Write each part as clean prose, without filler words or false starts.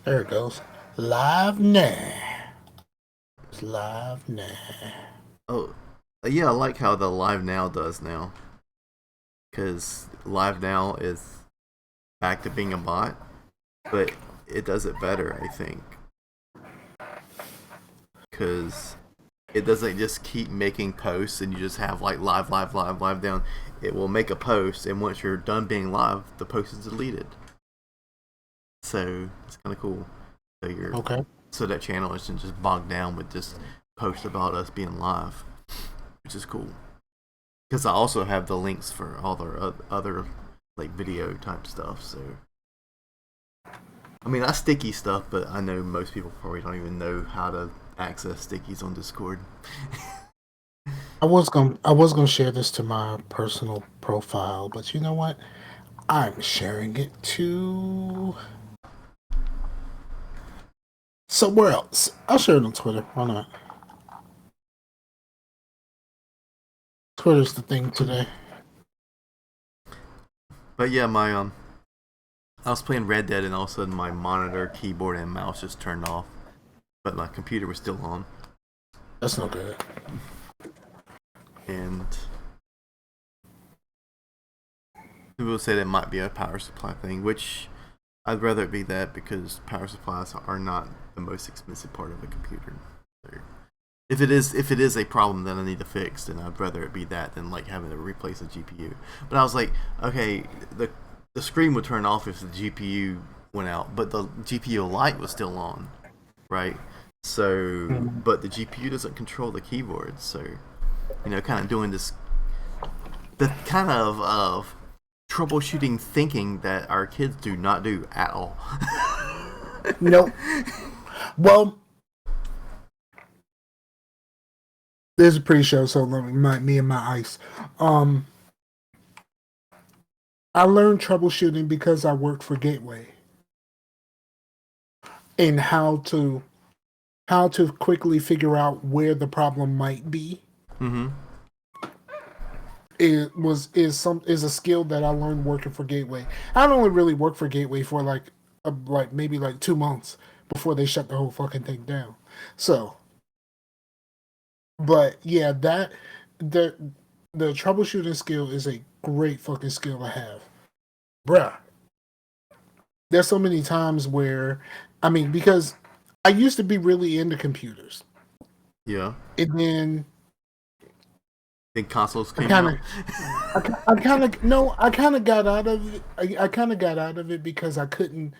There it goes. Live now. It's live now. Oh, yeah, I like how the Live Now does now. Because Live Now is back to being a bot, but it does it better, I think. Because it doesn't just keep making posts and you just have like live, live, live, live down. It will make a post, and once you're done being live, the post is deleted. So it's kind of cool. So you're Okay. so that channel isn't just bogged down with just posts about us being live, which is cool. Because I also have the links for all the other like video type stuff. So I mean that's sticky stuff, but I know most people probably don't even know how to access stickies on Discord. I was gonna share this to my personal profile, but you know what? I'm sharing it to somewhere else. I'll share it on Twitter. Why not? Twitter's the thing today. But yeah, my I was playing Red Dead and all of a sudden my monitor, keyboard, and mouse just turned off, but my computer was still on. That's no good. And people say that might be a power supply thing, which I'd rather it be that because power supplies are not the most expensive part of a computer. So if it is a problem that I need to fix, then I'd rather it be that than like having to replace a GPU. But I was like, okay, the screen would turn off if the GPU went out, but the GPU light was still on, right? So, but the GPU doesn't control the keyboard, so kind of doing this, the kind of troubleshooting thinking that our kids do not do at all. Nope. Well, this is a pre-show, so me and my ice. I learned troubleshooting because I worked for Gateway, and how to quickly figure out where the problem might be. Mm-hmm. Is a skill that I learned working for Gateway. I only really worked for Gateway for maybe 2 months before they shut the whole fucking thing down. So, but yeah, the the troubleshooting skill is a great fucking skill to have, bruh. There's so many times where, I mean, because I used to be really into computers, Yeah. and then Big consoles I came kind out. of, I kind of no, I kind of got out of it. I kind of got out of it because I couldn't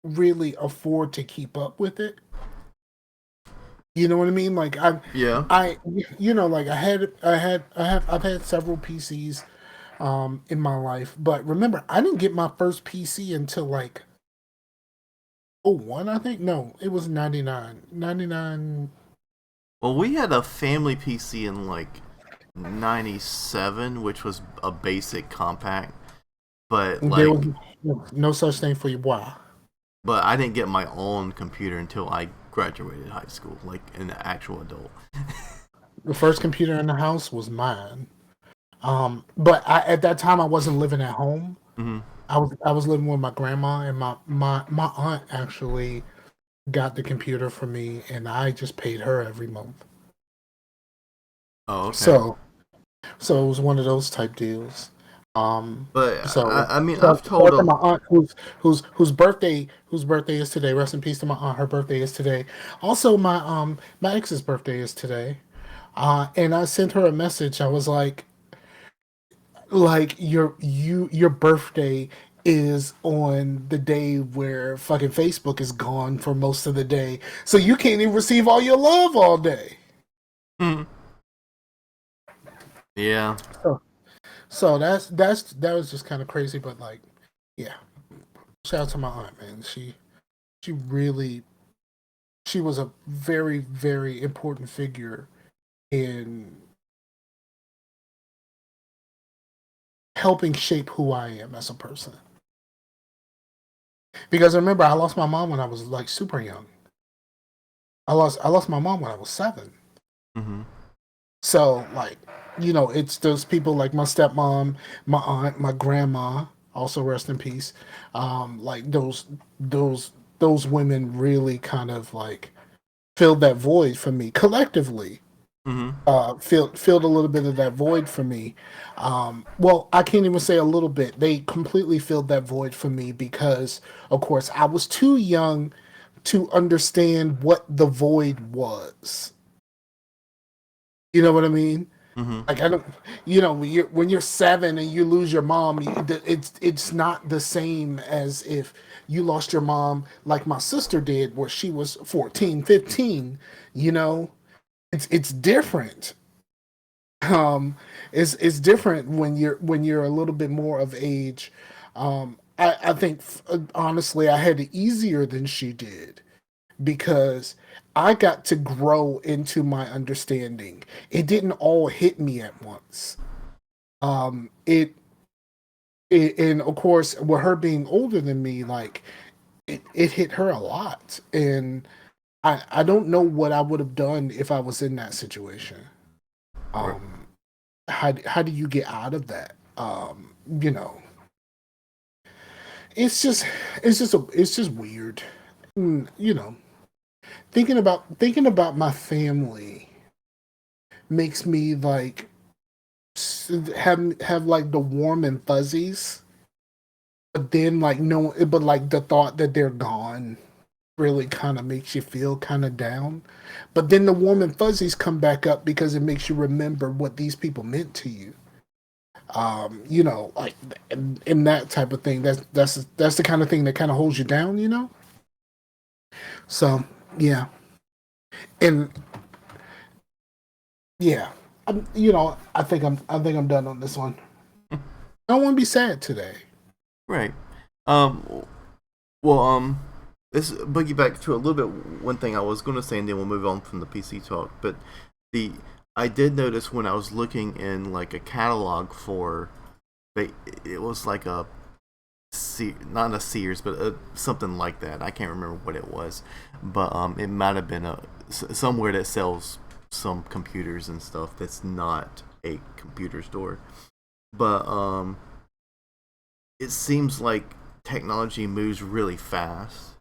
really afford to keep up with it. You know what I mean? Like Yeah. like I've had several PCs in my life, but remember, I didn't get my first PC until like '01, I think. No, it was 99. 99. Well, we had a family PC in like '97, which was a basic compact, but There was like, no such thing for you. Why? but I didn't get my own computer until I graduated high school, like an actual adult. The first computer in the house was mine. But at that time I wasn't living at home. Mm-hmm. I was living with my grandma, and my aunt actually got the computer for me, and I just paid her every month. Oh, okay. So it was one of those type deals. But So I mean, so I've told to my aunt whose birthday is today. Rest in peace to my aunt. Her birthday is today. Also, my ex's birthday is today. And I sent her a message. I was like your birthday is on the day where fucking Facebook is gone for most of the day, so you can't even receive all your love all day. Hmm. Yeah. So, so that was just kind of crazy, but like, yeah. Shout out to my aunt, man. She really she was a very very important figure in helping shape who I am as a person. Because remember, I lost my mom when I was like super young. I lost my mom when I was 7. Mm-hmm. So like, it's those people like my stepmom, my aunt, my grandma. Also rest in peace. Like those those women really kind of like filled that void for me collectively. Mm-hmm. Filled a little bit of that void for me. Well, I can't even say a little bit. They completely filled that void for me because, of course, I was too young to understand what the void was. You know what I mean? Mm-hmm. Like I don't, you know, when you're 7 and you lose your mom, it's not the same as if you lost your mom like my sister did, where she was 14, 15. You know, it's different. Um, it's different when you're a little bit more of age. I think honestly, I had it easier than she did because I got to grow into my understanding. It didn't all hit me at once. Um, it, and of course, with her being older than me, like it hit her a lot, and I don't know what I would have done if I was in that situation. Right. Um, how do you get out of that? You know, it's just it's just weird. You know, thinking about my family makes me like have like the warm and fuzzies, but then like no, but like the thought that they're gone really kind of makes you feel kind of down. But then the warm and fuzzies come back up because it makes you remember what these people meant to you. You know, like in that type of thing. That's the kind of thing that kind of holds you down. You know. So yeah, and yeah, you know, I think I'm done on this one. I don't want to be sad today. Right. Um. Well. This boogie back to a little bit. One thing I was going to say, and then we'll move on from the PC talk. But the I did notice when I was looking in like a catalog for, it was like a not a Sears, but something like that. I can't remember what it was, but it might have been somewhere that sells some computers and stuff. That's not a computer store, but it seems like technology moves really fast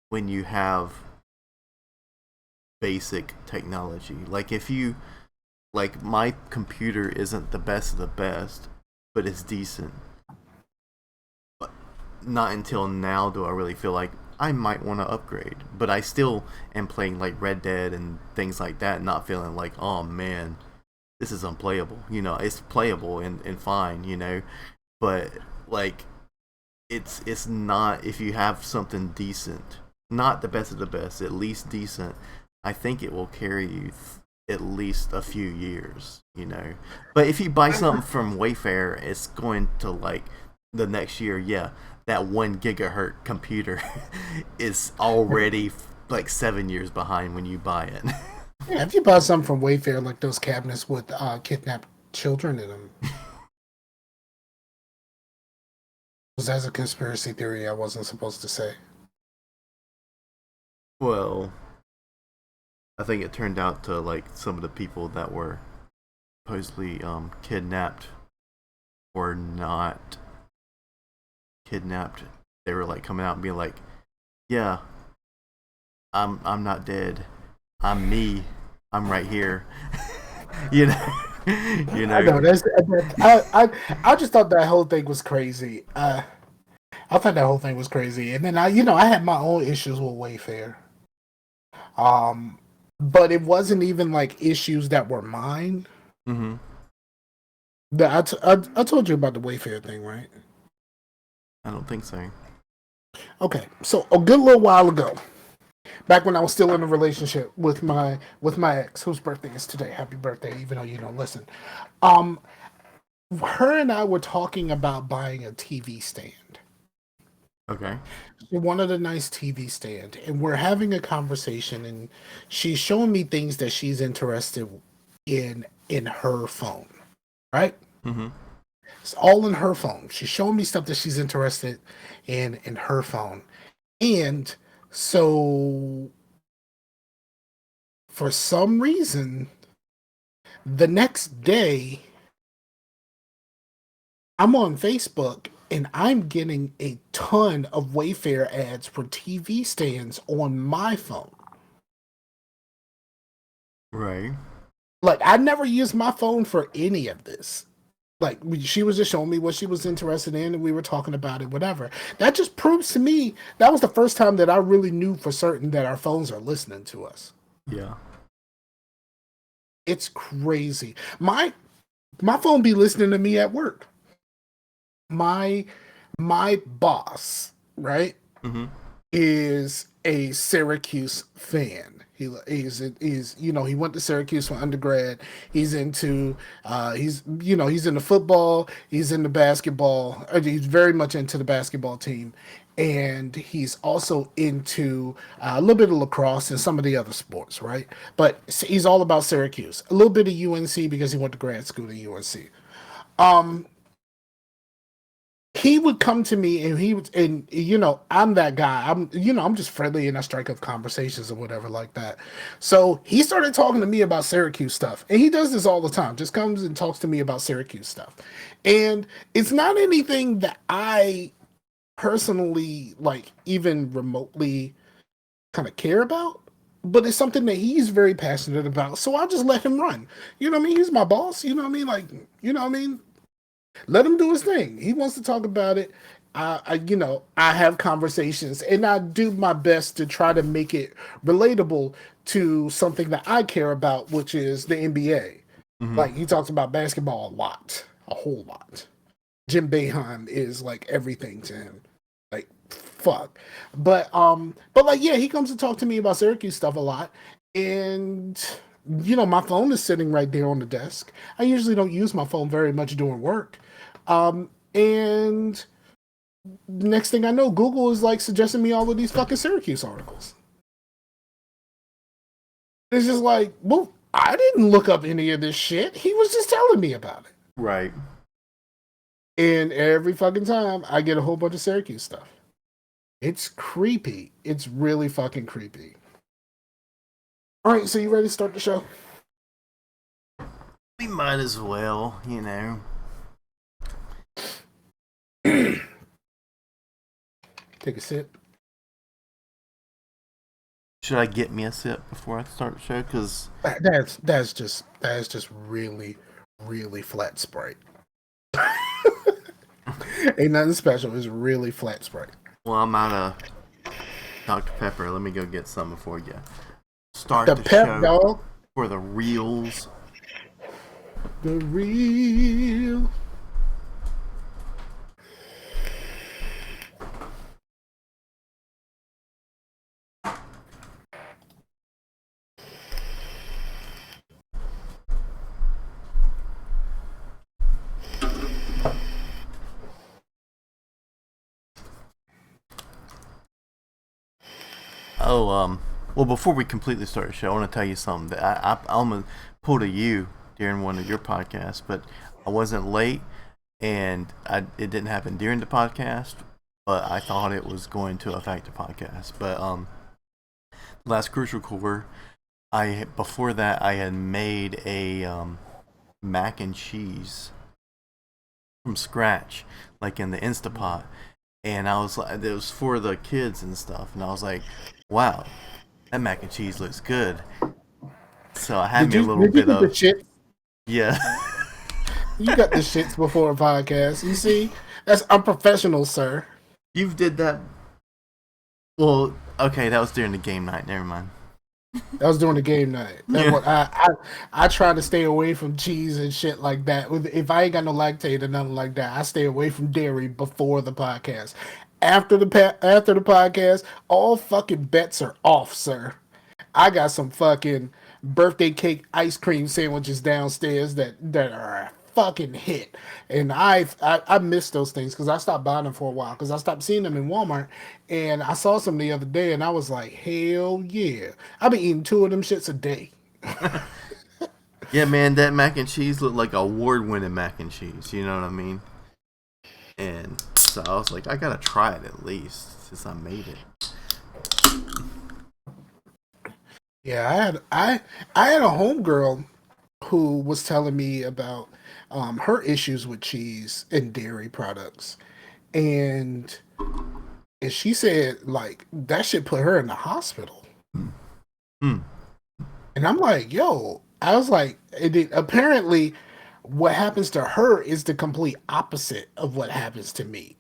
when you have basic technology. Like if you like my computer isn't the best of the best, but it's decent. But not until now do I really feel like I might want to upgrade. But I still am playing like Red Dead and things like that, not feeling like, oh man, this is unplayable. You know, it's playable and fine, you know. But like it's not, if you have something decent, not the best of the best, at least decent, I think it will carry you at least a few years, you know. But if you buy something from Wayfair, it's going to like the next year, yeah, that 1 gigahertz computer is already like 7 years behind when you buy it. Yeah, if you buy something from Wayfair, like those cabinets with kidnapped children in them, was that a conspiracy theory I wasn't supposed to say? Well, I think it turned out to like some of the people that were supposedly kidnapped were not kidnapped. They were like coming out and being like, "Yeah, I'm not dead. I'm me. I'm right here." you know, you I know know. that's. I just thought that whole thing was crazy. I thought that whole thing was crazy, and then I had my own issues with Wayfair. Um, but it wasn't even like issues that were mine. Mm-hmm. I told you about the Wayfair thing, right? I don't think so. Okay, so a good little while ago, back when I was still in a relationship with my ex, whose birthday is today. Happy birthday, even though you don't listen. Um, her and I were talking about buying a TV stand. Okay. She wanted a nice TV stand, and we're having a conversation, and she's showing me things that she's interested in her phone. Right? Mm-hmm. It's all in her phone. She's showing me stuff that she's interested in her phone, and so for some reason, the next day I'm on Facebook and I'm getting a ton of Wayfair ads for TV stands on my phone. Right. Like, I never used my phone for any of this. Like, she was just showing me what she was interested in, and we were talking about it, whatever. That just proves to me that was the first time that I really knew for certain that our phones are listening to us. Yeah. It's crazy. My phone be listening to me at work. My my boss, right, Mm-hmm. is a Syracuse fan. He's he went to Syracuse for undergrad. He's into he's into football. He's into basketball. He's very much into the basketball team, and he's also into a little bit of lacrosse and some of the other sports, right? But he's all about Syracuse. A little bit of UNC because he went to grad school at UNC. He would come to me and he would, and I'm that guy. I'm just friendly and I strike up conversations or whatever like that. So he started talking to me about Syracuse stuff, and he does this all the time. Just comes and talks to me about Syracuse stuff, and it's not anything that I personally like, even remotely kind of care about. But it's something that he's very passionate about, so I just let him run. You know what I mean? He's my boss. You know what I mean? Like, you know what I mean? Let him do his thing. He wants to talk about it. I have conversations and I do my best to try to make it relatable to something that I care about, which is the NBA. Mm-hmm. Like, he talks about basketball a lot, a whole lot. Jim Boeheim is like everything to him. Like, fuck. But like, yeah, he comes to talk to me about Syracuse stuff a lot. And my phone is sitting right there on the desk. I usually don't use my phone very much during work. And next thing I know, Google is like suggesting me all of these fucking Syracuse articles. It's just like, well, I didn't look up any of this shit. He was just telling me about it. Right. And every fucking time I get a whole bunch of Syracuse stuff. It's creepy. It's really fucking creepy. All right, so you ready to start the show? We might as well, you know. Take a sip. Should I get me a sip before I start the show? Because That's just really, really flat Sprite. Ain't nothing special. It's really flat Sprite. well, I'm out of Dr. Pepper. Let me go get some before you start The the pep show dog. for the reels. The real. Oh, well, before we completely start the show, I want to tell you something that I almost pulled a you during one of your podcasts, but I wasn't late, and it didn't happen during the podcast, but I thought it was going to affect the podcast. But last Crucial Core, before that I had made a mac and cheese from scratch, like in the Instapot, and I was like, it was for the kids and stuff, and I was like, wow, that mac and cheese looks good. So I had me a little Did you bit get the of shit? yeah. You got the shits before a podcast. You see, that's unprofessional, sir. You've did that. Well, okay, that was during the game night. Never mind. That was during the game night. Yeah. What I try to stay away from cheese and shit like that. If I ain't got no lactate or nothing like that, I stay away from dairy before the podcast. After the podcast, all fucking bets are off, sir. I got some fucking birthday cake ice cream sandwiches downstairs that are a fucking hit, and I miss those things because I stopped buying them for a while because I stopped seeing them in Walmart, and I saw some the other day, and I was like, hell yeah! I've been eating 2 of them shits a day. Yeah, man, that mac and cheese looked like award-winning mac and cheese. You know what I mean? And so I was like, I gotta try it at least since I made it. Yeah, I had a homegirl who was telling me about her issues with cheese and dairy products. and she said like that shit put her in the hospital. Hmm. And I'm like, yo, I was like, apparently what happens to her is the complete opposite of what happens to me.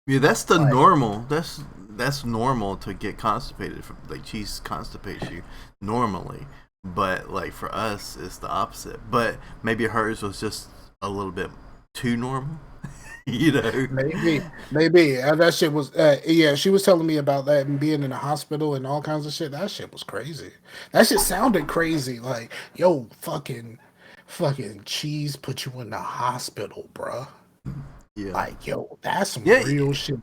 Yeah, that's the Like, normal. That's normal to get constipated. From, like cheese constipates you normally, but like for us, it's the opposite. But maybe hers was just a little bit too normal. you know. maybe that shit was. Yeah, she was telling me about that and being in the hospital and all kinds of shit. That shit was crazy. That shit sounded crazy. Like, yo, fucking cheese put you in the hospital, bruh. Yeah. Like, yo, that's some Yeah. real shit.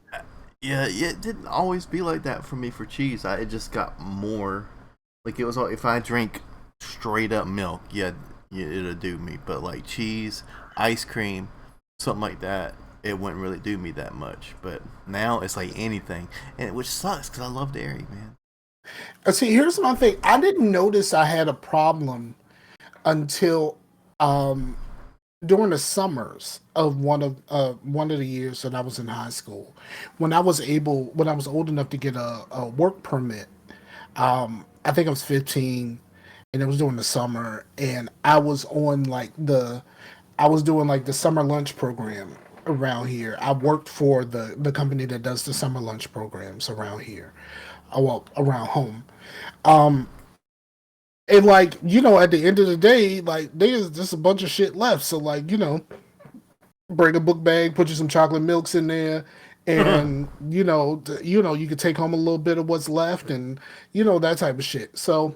Yeah. It didn't always be like that for me for cheese. It just got more. Like it was if I drink straight up milk, yeah, it'll do me. But like cheese, ice cream, something like that, it wouldn't really do me that much. But now it's like anything, and which sucks because I love dairy, man. See, here's my thing. I didn't notice I had a problem until um during the summers of one of the years that I was in high school, when I was old enough to get a work permit. I think I was 15, and it was during the summer, and I was doing like the summer lunch program around here. I worked for the company that does the summer lunch programs around here, well, around home. Um, and like, at the end of the day, like there's just a bunch of shit left. So like, bring a book bag, put you some chocolate milks in there, and you could take home a little bit of what's left, and that type of shit. So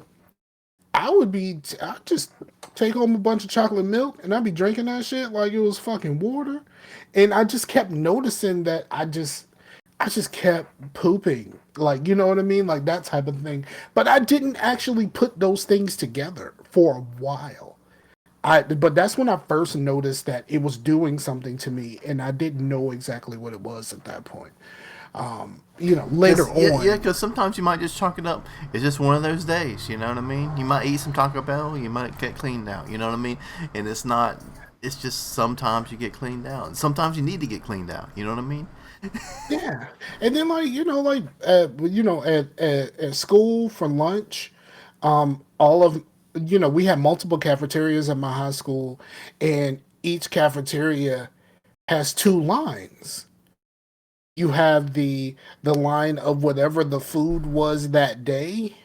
I'd just take home a bunch of chocolate milk, and I'd be drinking that shit like it was fucking water, and I just kept noticing that I just kept pooping, like, you know what I mean, like that type of thing. But I didn't actually put those things together for a while. But that's when I first noticed that it was doing something to me, and I didn't know exactly what it was at that point. Later Yeah, on. because sometimes you might just chalk it up. It's just one of those days. You know what I mean? You might eat some Taco Bell. You might get cleaned out. You know what I mean? And it's not. It's just sometimes you get cleaned out. And sometimes you need to get cleaned out. You know what I mean? Yeah, and then like at school for lunch, all of we had multiple cafeterias at my high school, and each cafeteria has two lines. You have the line of whatever the food was that day,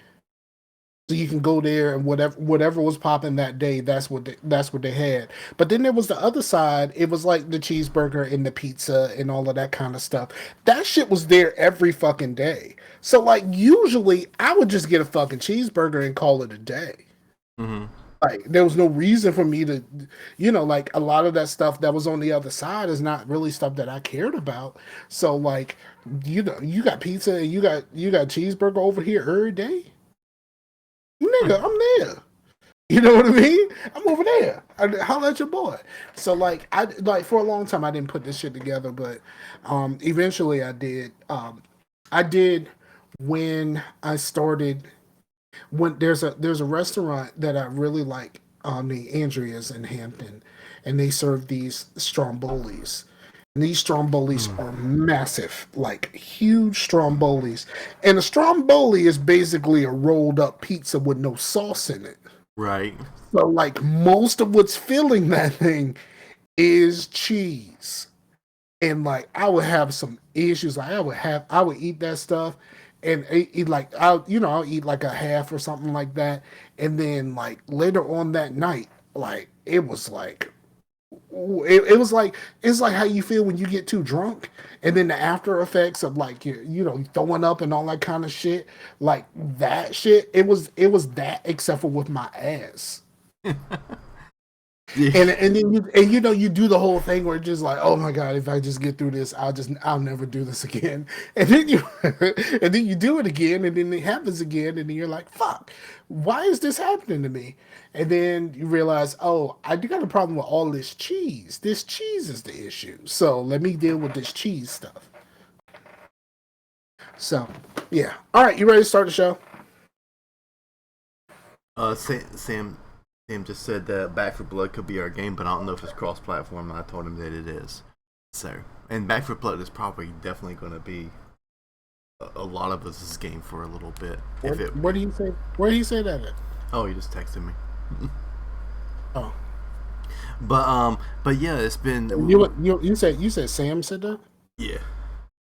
so you can go there and whatever was popping that day, that's what they had. But then there was the other side. It was like the cheeseburger and the pizza and all of that kind of stuff. That shit was there every fucking day. So like usually I would just get a fucking cheeseburger and call it a day. Mm-hmm. Like there was no reason for me to, like a lot of that stuff that was on the other side is not really stuff that I cared about. So like, you got pizza and you got cheeseburger over here every day, nigga. I'm there. You know what I mean? I'm over there. Holla at your boy. So like I like for a long time I didn't put this shit together, but eventually I did. I did when I started when there's a restaurant that I really like named Andrea's in Hampton, and they serve these strombolis. And these strombolis Mm. are massive, like huge strombolis. And a stromboli is basically a rolled up pizza with no sauce in it. Right. So like most of what's filling that thing is cheese. And like I would have some issues. Like I would eat that stuff and eat like I'll eat like a half or something like that. And then like later on that night, like it was like it's like how you feel when you get too drunk, and then the after effects of like you throwing up and all that kind of shit, like that shit. It was that except for with my ass. Yeah. And then you do the whole thing where it's just like, oh my god, if I just get through this, I'll never do this again. And then you and then you do it again, and then it happens again, and then you're like, fuck, why is this happening to me? And then you realize, oh, I do got a problem with all this cheese. This cheese is the issue. So let me deal with this cheese stuff. So yeah, all right, you ready to start the show? Sam just said that Back for Blood could be our game, but I don't know if it's cross-platform. And I told him that it is. So, and Back 4 Blood is probably definitely going to be a lot of us' game for a little bit. Where do you say? Where do you say that at? Oh, he just texted me. Oh, but yeah, it's been you said Sam said that. yeah.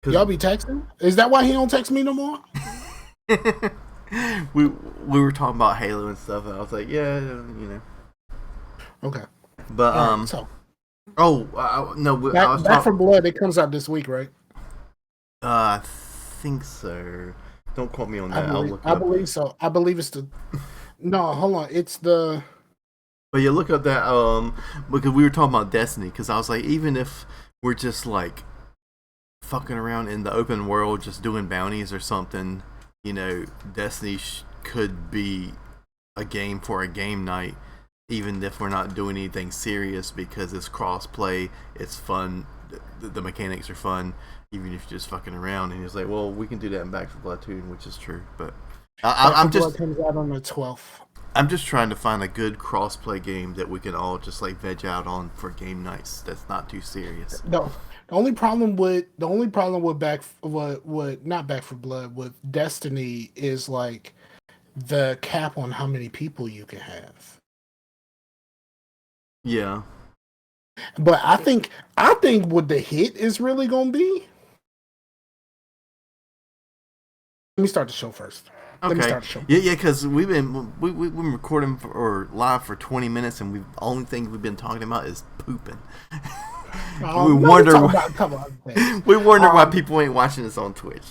Y'all be texting? Is that why he don't text me no more? we were talking about Halo and stuff, and I was like, yeah, you know. Okay. But right, so no, Back from Blood. It comes out this week, right? I think so. Don't quote me on that. I'll look it I up. believe so. I believe it's the. No, hold on. It's the. But yeah, look up that because we were talking about Destiny, because I was like, even if we're just like fucking around in the open world, just doing bounties or something, you know, Destiny could be a game for a game night, even if we're not doing anything serious, because it's cross-play, it's fun, the mechanics are fun, even if you're just fucking around. And he's like, well, we can do that in Back 4 Blood 2, which is true, but I'm just comes out on the 12th. I'm just trying to find a good cross-play game that we can all just like veg out on for game nights. That's not too serious. No, the only problem with not Back 4 Blood with Destiny is like the cap on how many people you can have. Yeah. But I think what the hit is really gonna be. Let me start the show first. Okay. Let me start the show. Yeah, because we've been recording or live for 20 minutes, and the only thing we've been talking about is pooping. We wonder why people ain't watching this on Twitch.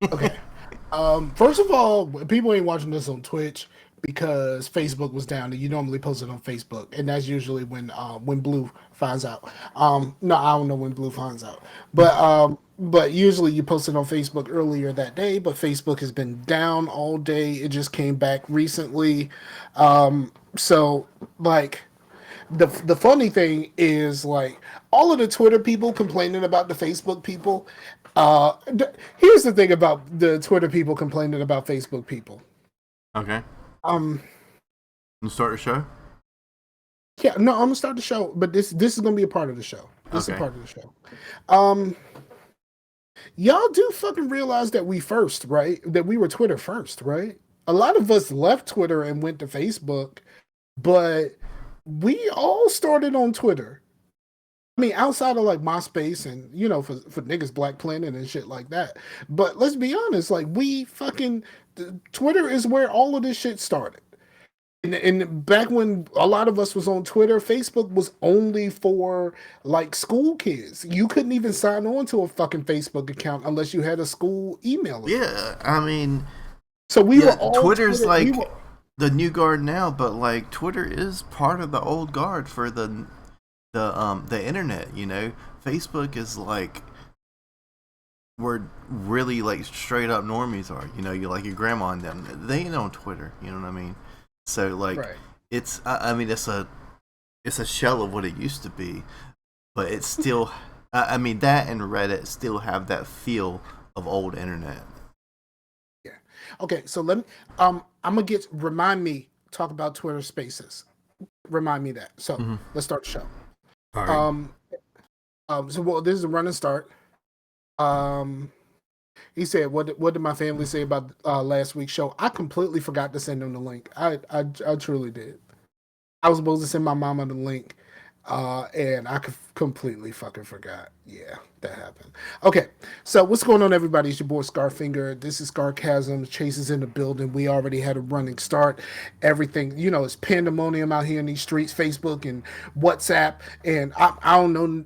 Okay. First of all, people ain't watching this on Twitch because Facebook was down, and you normally post it on Facebook, and that's usually when Blue finds out. No, I don't know when Blue finds out, but usually you post it on Facebook earlier that day. But Facebook has been down all day. It just came back recently, so like. The funny thing is, like, all of the Twitter people complaining about the Facebook people. Here's the thing about the Twitter people complaining about Facebook people. Okay. Let's start the show. Yeah, no, I'm gonna start the show, but this is gonna be a part of the show. This is a part of the show. Y'all do fucking realize that we first, right? That we were Twitter first, right? A lot of us left Twitter and went to Facebook, but we all started on Twitter. I mean, outside of like MySpace and, you know, for niggas Black Planet and shit like that. But let's be honest, like Twitter is where all of this shit started. And back when a lot of us was on Twitter, Facebook was only for like school kids. You couldn't even sign on to a fucking Facebook account unless you had a school email account. Yeah, I mean, so we were all Twitter's Twitter, like the new guard now, but like Twitter is part of the old guard for the internet. You know, Facebook is like where really like straight up normies are. You know, you like your grandma and them. They ain't on Twitter. You know what I mean? So like, it's I mean it's a shell of what it used to be, but it's still I mean that and Reddit still have that feel of old internet. Yeah. Okay, so let me I'm gonna remind me talk about Twitter Spaces. Remind me that. So let's start the show. All right. So this is a running start. He said, "What did my family say about last week's show?" I completely forgot to send them the link. I truly did. I was supposed to send my mama the link, and I completely fucking forgot. Yeah, that happened. Okay, so what's going on, everybody? It's your boy Scarfinger. This is Scarcasm. Chase is in the building. We already had a running start. Everything, you know, it's pandemonium out here in these streets. Facebook and WhatsApp, and I don't know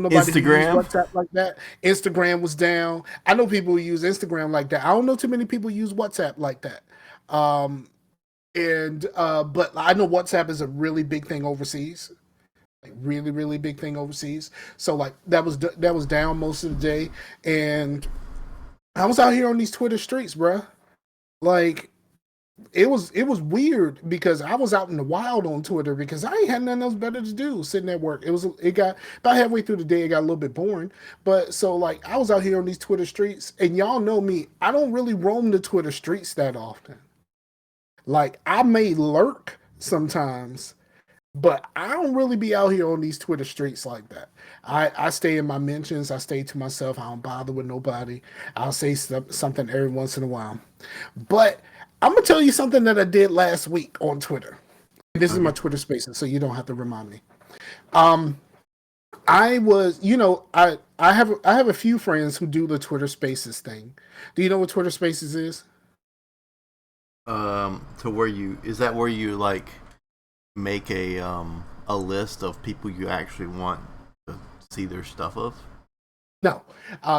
nobody Instagram. who uses WhatsApp like that. Instagram was down. I know people who use Instagram like that. I don't know too many people who use WhatsApp like that. But I know WhatsApp is a really big thing overseas. Like really, really big thing overseas. So like that was down most of the day, and I was out here on these Twitter streets, bruh. Like it was weird because I was out in the wild on Twitter because I ain't had nothing else better to do sitting at work. It got about halfway through the day, it got a little bit boring. But so like I was out here on these Twitter streets, and y'all know me, I don't really roam the Twitter streets that often. Like I may lurk sometimes, But I don't really be out here on these Twitter streets like that. I stay in my mentions. I stay to myself. I don't bother with nobody. I'll say something every once in a while. But I'm gonna tell you something that I did last week on Twitter. This is my Okay. Twitter Spaces, so you don't have to remind me. Um, I was, I have a few friends who do the Twitter Spaces thing. Do you know what Twitter Spaces is? To where you is that where you like make a list of people you actually want to see their stuff of? No,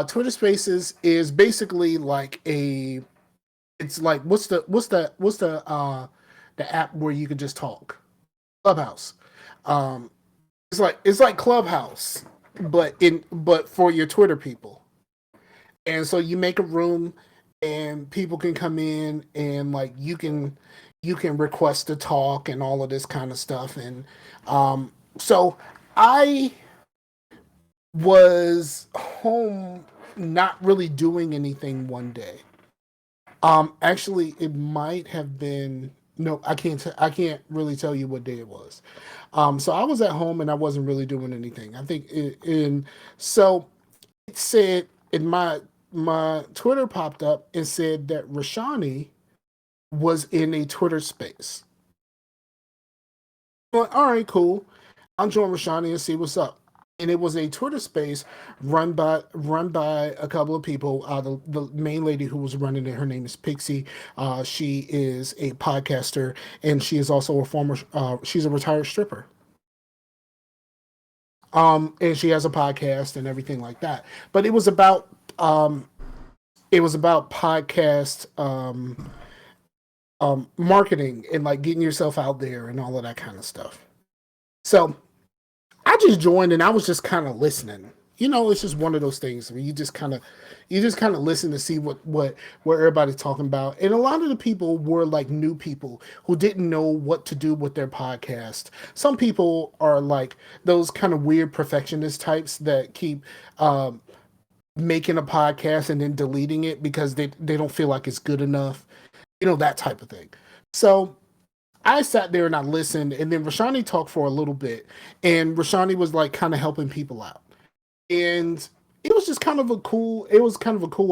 Twitter Spaces is basically like a. It's like what's the app where you can just talk? Clubhouse. Um, it's like Clubhouse, but for your Twitter people. And so you make a room, and people can come in, and like you can request to talk and all of this kind of stuff. And so I was home, not really doing anything one day. Actually, it might have been. No, I can't really tell you what day it was. So I was at home and I wasn't really doing anything. I think in so it said in my Twitter popped up and said that Rashani was in a Twitter space. I'm like, all right, cool. I'll join Rashani and see what's up. And it was a Twitter space run by a couple of people. The main lady who was running it, her name is Pixie. She is a podcaster, and she is also a former. She's a retired stripper. And she has a podcast and everything like that. But um, it was about podcast marketing and like getting yourself out there and all of that kind of stuff. So I just joined and I was just kind of listening. It's just one of those things where you just kind of listen to see what everybody's talking about. And a lot of the people were like new people who didn't know what to do with their podcast. Some people are like those kind of weird perfectionist types that keep um, making a podcast and then deleting it because they don't feel like it's good enough. That type of thing. So I sat there and I listened, and then Rashani talked for a little bit, and Rashani was like kind of helping people out, and it was kind of a cool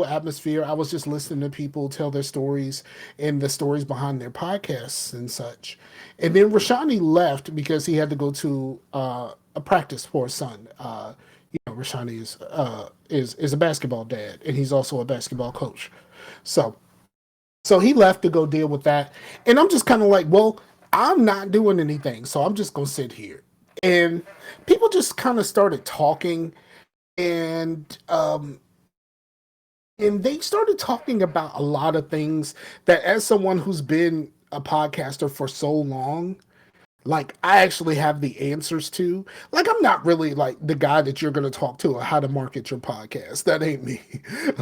atmosphere. I was just listening to people tell their stories and the stories behind their podcasts and such, and then Rashani left because he had to go to a practice for his son. Rashani is a basketball dad, and he's also a basketball coach, so. So he left to go deal with that. And I'm just kind of like, well, I'm not doing anything. So I'm just going to sit here. And people just kind of started talking, and they started talking about a lot of things that, as someone who's been a podcaster for so long, like I actually have the answers to. Like I'm not really like the guy that you're going to talk to or how to market your podcast. That ain't me.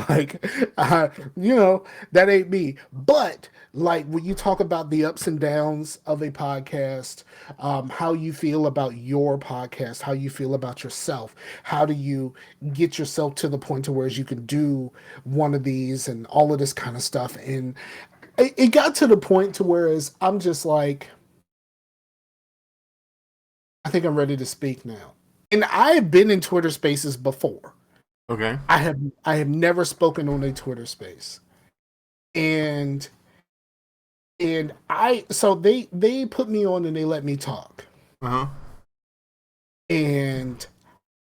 like I, you know, that ain't me. But like when you talk about the ups and downs of a podcast, how you feel about your podcast, how you feel about yourself, how do you get yourself to the point to where you can do one of these and all of this kind of stuff. And it got to the point to whereas I'm just like, I think I'm ready to speak now. And I have been in Twitter spaces before. Okay. I have never spoken on a Twitter space. And I so they put me on and they let me talk. Uh huh. And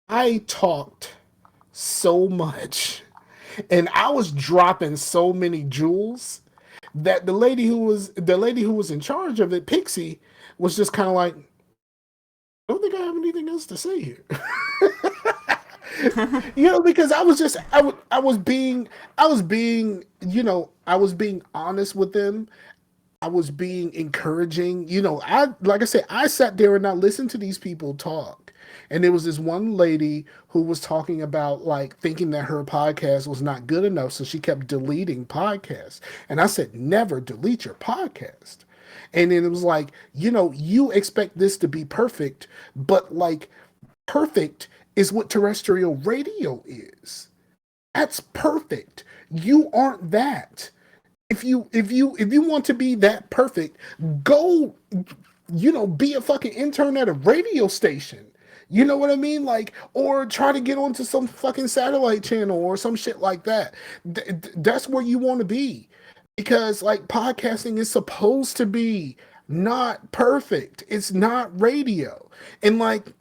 I talked so much and I was dropping so many jewels that the lady who was in charge of it, Pixie, was just kind of like, I don't think I have anything else to say here. Because I was being honest with them. I was being encouraging. Like I said, I sat there and I listened to these people talk. And there was this one lady who was talking about like thinking that her podcast was not good enough, so she kept deleting podcasts. And I said, never delete your podcast. And then it was like, you expect this to be perfect, but like perfect is what terrestrial radio is. That's perfect. You aren't that. If you want to be that perfect, go be a fucking intern at a radio station. You know what I mean? Like, or try to get onto some fucking satellite channel or some shit like that. That's where you want to be. Because, like, podcasting is supposed to be not perfect. It's not radio. And, like,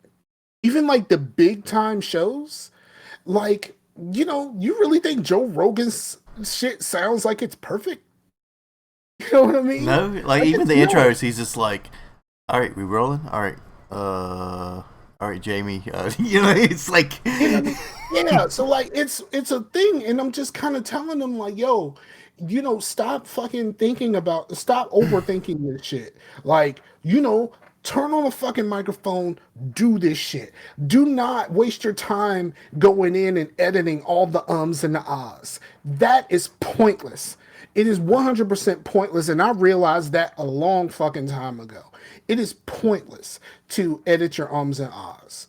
even like the big time shows, like, you really think Joe Rogan's shit sounds like it's perfect? You know what I mean? No, like Like, even it's the not. intros, he's just like, "All right, we rolling. All right, Jamie." It's like, You know what I mean? Yeah, so like it's a thing, and I'm just kind of telling them like, yo, stop fucking stop overthinking this shit. Like, turn on a fucking microphone, do this shit. Do not waste your time going in and editing all the ums and the ahs. That is pointless. It is 100% pointless, and I realized that a long fucking time ago. It is pointless to edit your ums and ahs.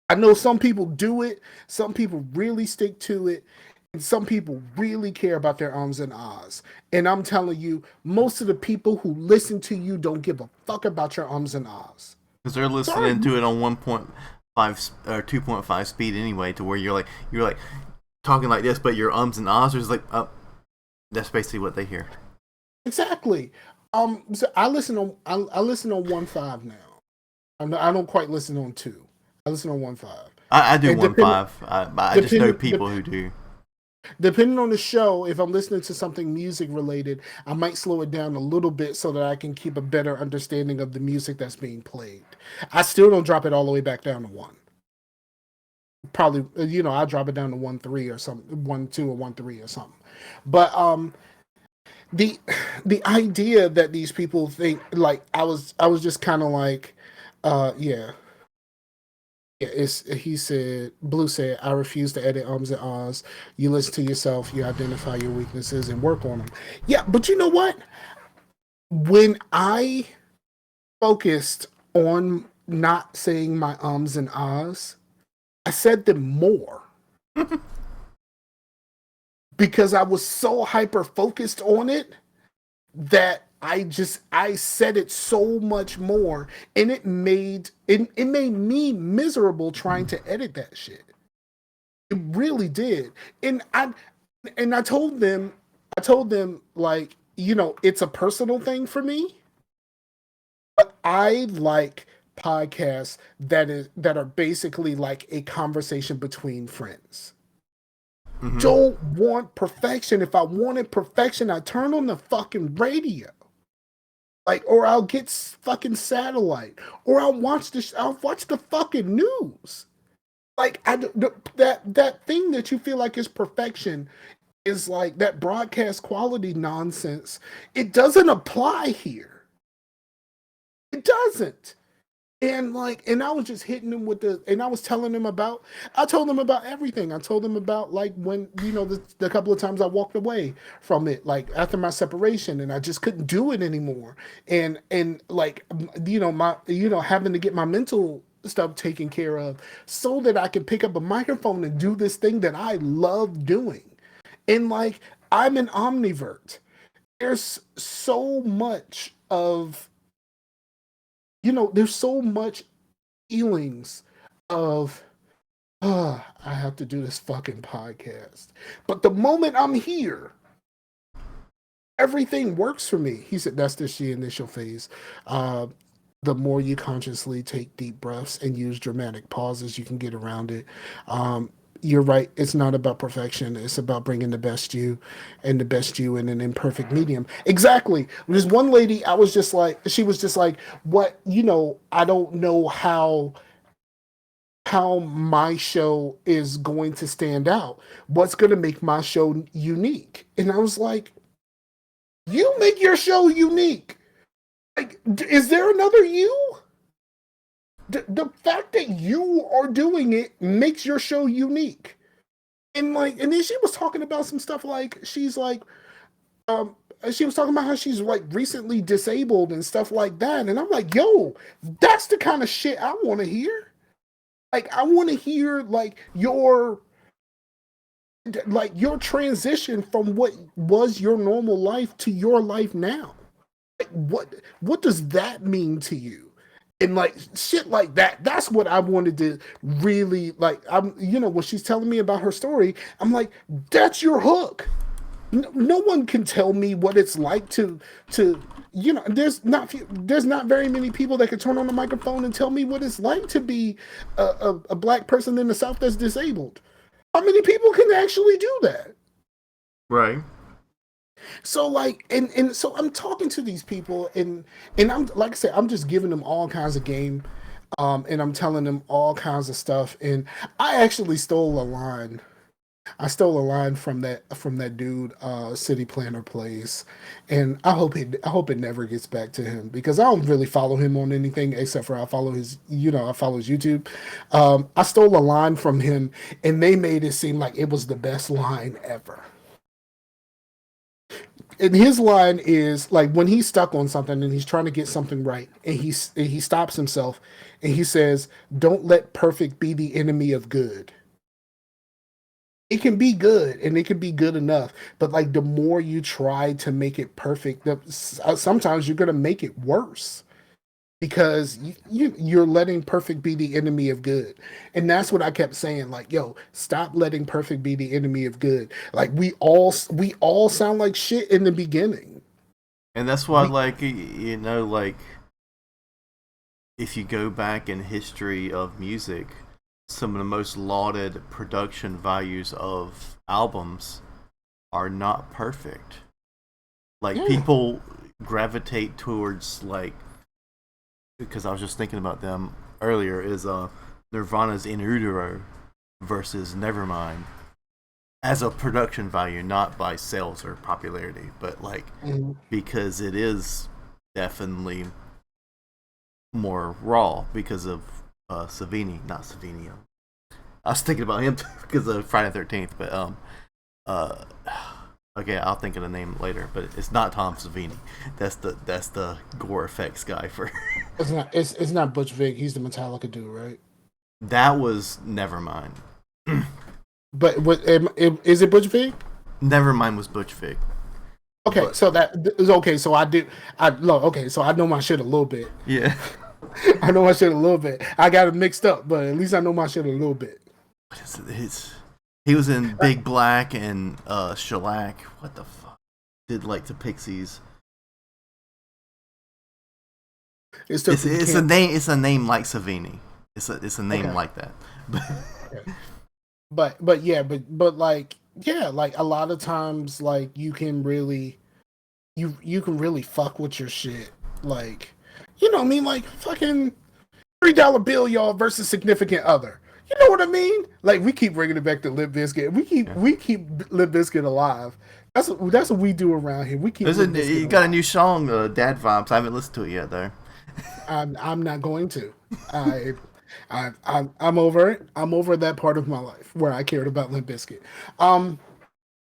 I know some people do it, some people really stick to it, and some people really care about their ums and ahs. And I'm telling you, most of the people who listen to you don't give a fuck about your ums and ahs. because they're listening Sorry. to it on 1.5 or 2.5 speed anyway, to where you're like talking like this, but your ums and ahs are just like, oh, that's basically what they hear. Exactly. So I listen on 1.5 now. I don't quite listen on 2. I listen on 1.5. I do And 1.5. I just know depending, people who do. depending on the show, if I'm listening to something music related, I might slow it down a little bit so that I can keep a better understanding of the music that's being played. I still don't drop it all the way back down to 1. Probably, I drop it down to 1.3 or something, 1.2 or 1.3 or something. But the the idea that these people think, like, I was just kind of like, yeah. Yeah, he said, Blue said, I refuse to edit ums and ahs. You listen to yourself, you identify your weaknesses and work on them. Yeah, but you know what? When I focused on not saying my ums and ahs, I said them more because I was so hyper focused on it that I said it so much more, and it made me miserable trying to edit that shit. It really did. And I told them, like, it's a personal thing for me. But I like podcasts that are basically like a conversation between friends. Mm-hmm. Don't want perfection. If I wanted perfection, I turn on the fucking radio. Like, or I'll get fucking satellite, or I'll watch the fucking news. Like, that thing that you feel like is perfection is like that broadcast quality nonsense. It doesn't apply here. It doesn't. And I was just hitting them and I was telling them I told them about everything. I told them about, like, when, the couple of times I walked away from it, like after my separation, and I just couldn't do it anymore. And like, having to get my mental stuff taken care of so that I could pick up a microphone and do this thing that I love doing. And, like, I'm an omnivert. There's so much of, there's so much feelings of, I have to do this fucking podcast. But the moment I'm here, everything works for me. He said that's just the initial phase. Uh, the more you consciously take deep breaths and use dramatic pauses, you can get around it. You're right. It's not about perfection. It's about bringing the best you and the best you in an imperfect medium. Exactly. There's one lady, she was just like, what, I don't know how my show is going to stand out. What's going to make my show unique? And I was like, you make your show unique. Like, is there another you? The fact that you are doing it makes your show unique. And then she was talking about some stuff, like, um she was talking about how she's, like, recently disabled and stuff like that. And I'm like, yo, that's the kind of shit I want to hear. Like, I want to hear, like your transition from what was your normal life to your life now. Like, what does that mean to you? And like shit like that. That's what I wanted to really like. I'm, when she's telling me about her story, I'm like, that's your hook. No one can tell me what it's like to there's not very many people that can turn on the microphone and tell me what it's like to be a black person in the South that's disabled. How many people can actually do that? Right. So like, and so I'm talking to these people, and I'm like I said, I'm just giving them all kinds of game, and I'm telling them all kinds of stuff. And I actually stole a line. I stole a line from that dude, City Planner Plays, and I hope it never gets back to him because I don't really follow him on anything except for I follow his YouTube. I stole a line from him, and they made it seem like it was the best line ever. And his line is like when he's stuck on something and he's trying to get something right, and he stops himself, and he says, "Don't let perfect be the enemy of good." It can be good and it can be good enough, but like the more you try to make it perfect, sometimes you're gonna make it worse because you're letting perfect be the enemy of good. And that's what I kept saying, like, yo, stop letting perfect be the enemy of good. Like we all sound like shit in the beginning. And that's why, We like, like, if you go back in history of music, some of the most lauded production values of albums are not perfect. Like, Yeah. people gravitate towards, like, because I was just thinking about them earlier, is Nirvana's In Utero versus Nevermind as a production value, not by sales or popularity, but like Mhm. because it is definitely more raw because of Savini, not Savini. I was thinking about him because of Friday 13th, but uh, okay, I'll think of the name later. But it's not Tom Savini. That's the gore effects guy for. It's not Butch Vig. He's the Metallica dude, right? That was Nevermind. But is it Butch Vig? Nevermind was Butch Vig, Okay, but so that is okay. So I do. I no. Okay, so I know my shit a little bit. yeah. I know my shit a little bit. I got it mixed up, but at least I know my shit a little bit. What is it? He was in Big Black and Shellac. What the fuck? Did like the Pixies. It's stuff that you It's a can't. name. It's a name like Savini. It's a name Okay. like that. But Okay. But yeah, but like yeah, like a lot of times like you can really fuck with your shit. Like I mean, like fucking $3 bill, y'all, versus significant other. You know what I mean? Like we keep bringing it back to Lip Biscuit. We keep yeah. we keep Lip Biscuit alive. That's what we do around here. We keep There's a Lip Biscuit you got a alive. new song, Dad Vibes. I haven't listened to it yet though. I'm not going to. I I'm over it. I'm over that part of my life where I cared about Limp Bizkit. Um,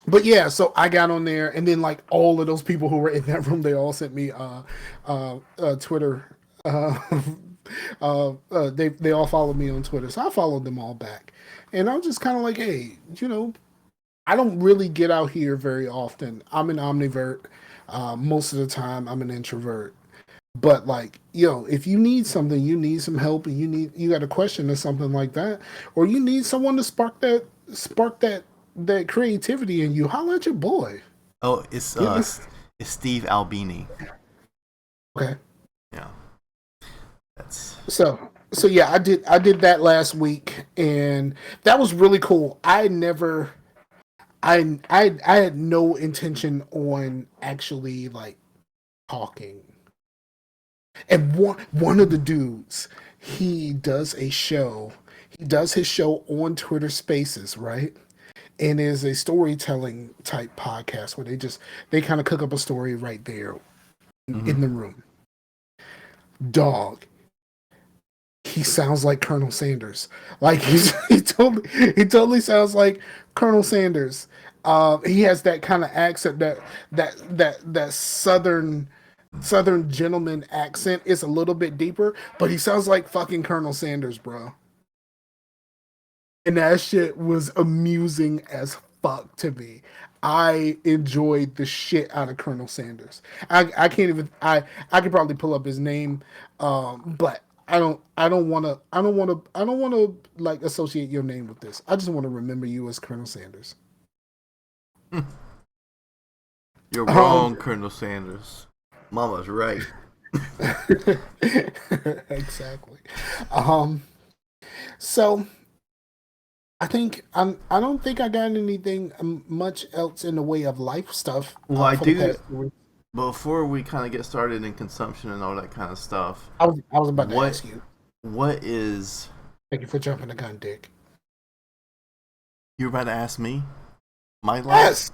but yeah, so I got on there, and then like all of those people who were in that room, they all sent me Twitter. They all followed me on Twitter, so I followed them all back, and I'm just kind of like, hey, I don't really get out here very often. I'm an omnivert. Most of the time, I'm an introvert. But like, if you need something, you need some help, and you got a question or something like that, or you need someone to spark that creativity in you, holla at your boy. Oh, You know? it's Steve Albini. Okay. Yeah, that's So yeah, I did that last week, and that was really cool. I had no intention on actually like talking. And one of the dudes, he does a show. He does his show on Twitter Spaces, right? And is a storytelling type podcast where they kind of cook up a story right there mm-hmm. in the room. Dog, he sounds like Colonel Sanders. Like he totally sounds like Colonel Sanders. He has that kind of accent, that southern gentleman accent. Is a little bit deeper, but he sounds like fucking Colonel Sanders, bro. And that shit was amusing as fuck to me. I enjoyed the shit out of Colonel Sanders. I can't even I could probably pull up his name, but I don't wanna like associate your name with this. I just want to remember you as Colonel Sanders. You're Um, wrong, Colonel Sanders. Mama's right. exactly. Um, so I don't think I got anything much else in the way of life stuff Well, I for the do. past 2 weeks. Before we kind of get started in consumption and all that kind of stuff, I was about to what ask you. what is Thank you for jumping the gun, Dick. you were about to ask me? My life? Yes,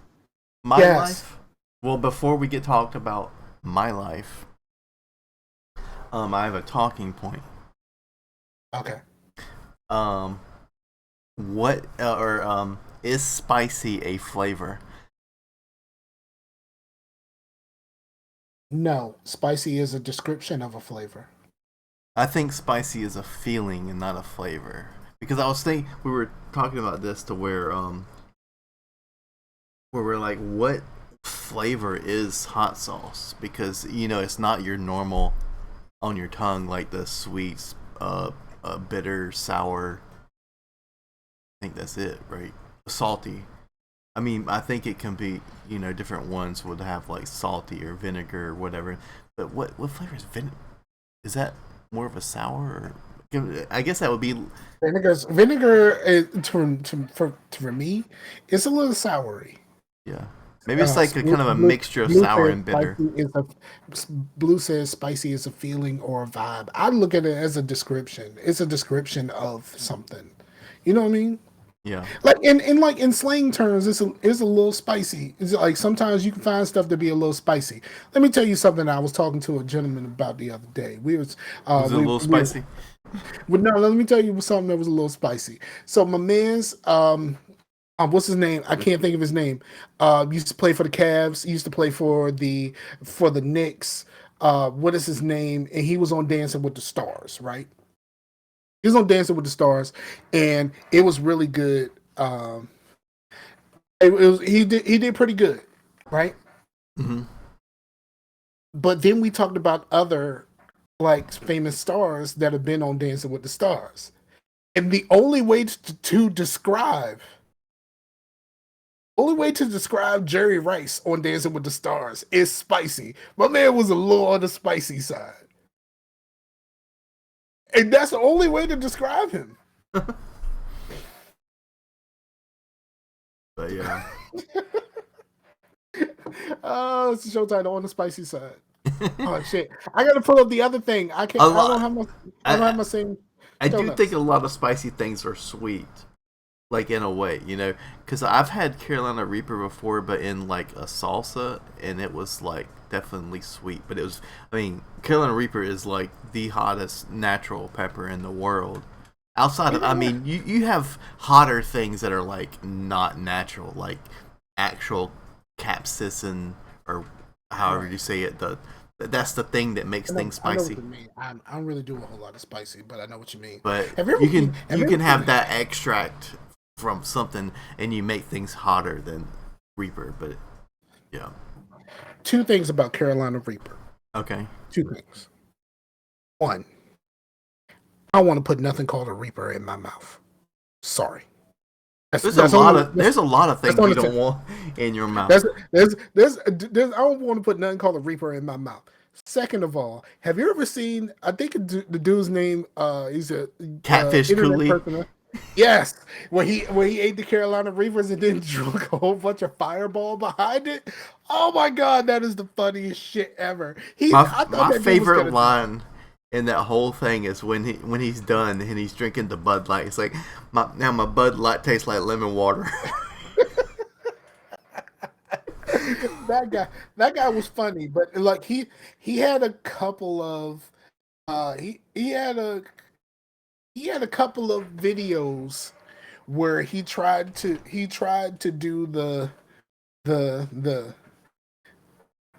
My yes. life? Well, before we get talked about my life, I have a talking point. Okay. Um, what or is spicy a flavor? No, spicy is a description of a flavor. I think spicy is a feeling and not a flavor. Because I was thinking we were talking about this to where we're like, what flavor is hot sauce? Because it's not your normal on your tongue like the sweet, bitter, sour. I think that's it, right? Salty. I mean, I think it can be, different ones would have like salty or vinegar or whatever. But what flavor is vinegar? Is that more of a sour? Or, I guess that would be. Vinegar is, for me, it's a little soury. Yeah. Maybe it's like a kind of a Blue, mixture of Blue sour says and bitter. spicy is a Blue says spicy is a feeling or a vibe. I look at it as a description. It's a description of something. You know what I mean? Yeah. Like in slang terms, it's a little spicy. It's like sometimes you can find stuff to be a little spicy. Let me tell you something I was talking to a gentleman about the other day. Was it a little spicy? But no, let me tell you something that was a little spicy. So my man's what's his name? I can't think of his name. Used to play for the Cavs. Used to play for the Knicks. What is his name? And he was on Dancing with the Stars, right? He was on Dancing with the Stars, and it was really good. It was he did pretty good, right? Mm-hmm. But then we talked about other like famous stars that have been on Dancing with the Stars, and the only way to describe Jerry Rice on Dancing with the Stars is spicy. My man was a little on the spicy side, and that's the only way to describe him. But yeah. Oh, it's a show title on the spicy side. Oh shit! I gotta pull up the other thing. I can't. A I don't lot. have my. I don't have I my same I show do think notes. a lot of spicy things are sweet, like in a way, because I've had Carolina Reaper before, but in like a salsa, and it was like definitely sweet. But it was, I mean, Carolina Reaper is like the hottest natural pepper in the world. Outside of, I Yeah. mean, you have hotter things that are like not natural, like actual capsaicin or however Right. you say it. That's the thing that makes things I know what spicy. you mean. I don't really do a whole lot of spicy, but I know what you mean. But Have you ever you seen? can Have you you can ever have seen? that extract from something and you make things hotter than Reaper. But yeah, Two things about Carolina Reaper. okay. Two things. One, I want to put nothing called a Reaper in my mouth. Sorry. There's a lot of That's things on you the don't want in your mouth. there's I don't want to put nothing called a Reaper in my mouth. Second of all, have you ever seen? I think the dude's name. He's a Catfish internet Cooley. person. Yes, when he ate the Carolina Reapers and then drunk a whole bunch of Fireball behind it. Oh my god, that is the funniest shit ever. I thought My that dude was favorite gonna die. line in that whole thing is when he's done and he's drinking the Bud Light. It's like my Bud Light tastes like lemon water. that guy, that guy was funny, but like he had a couple of he had a couple of videos where he tried to do the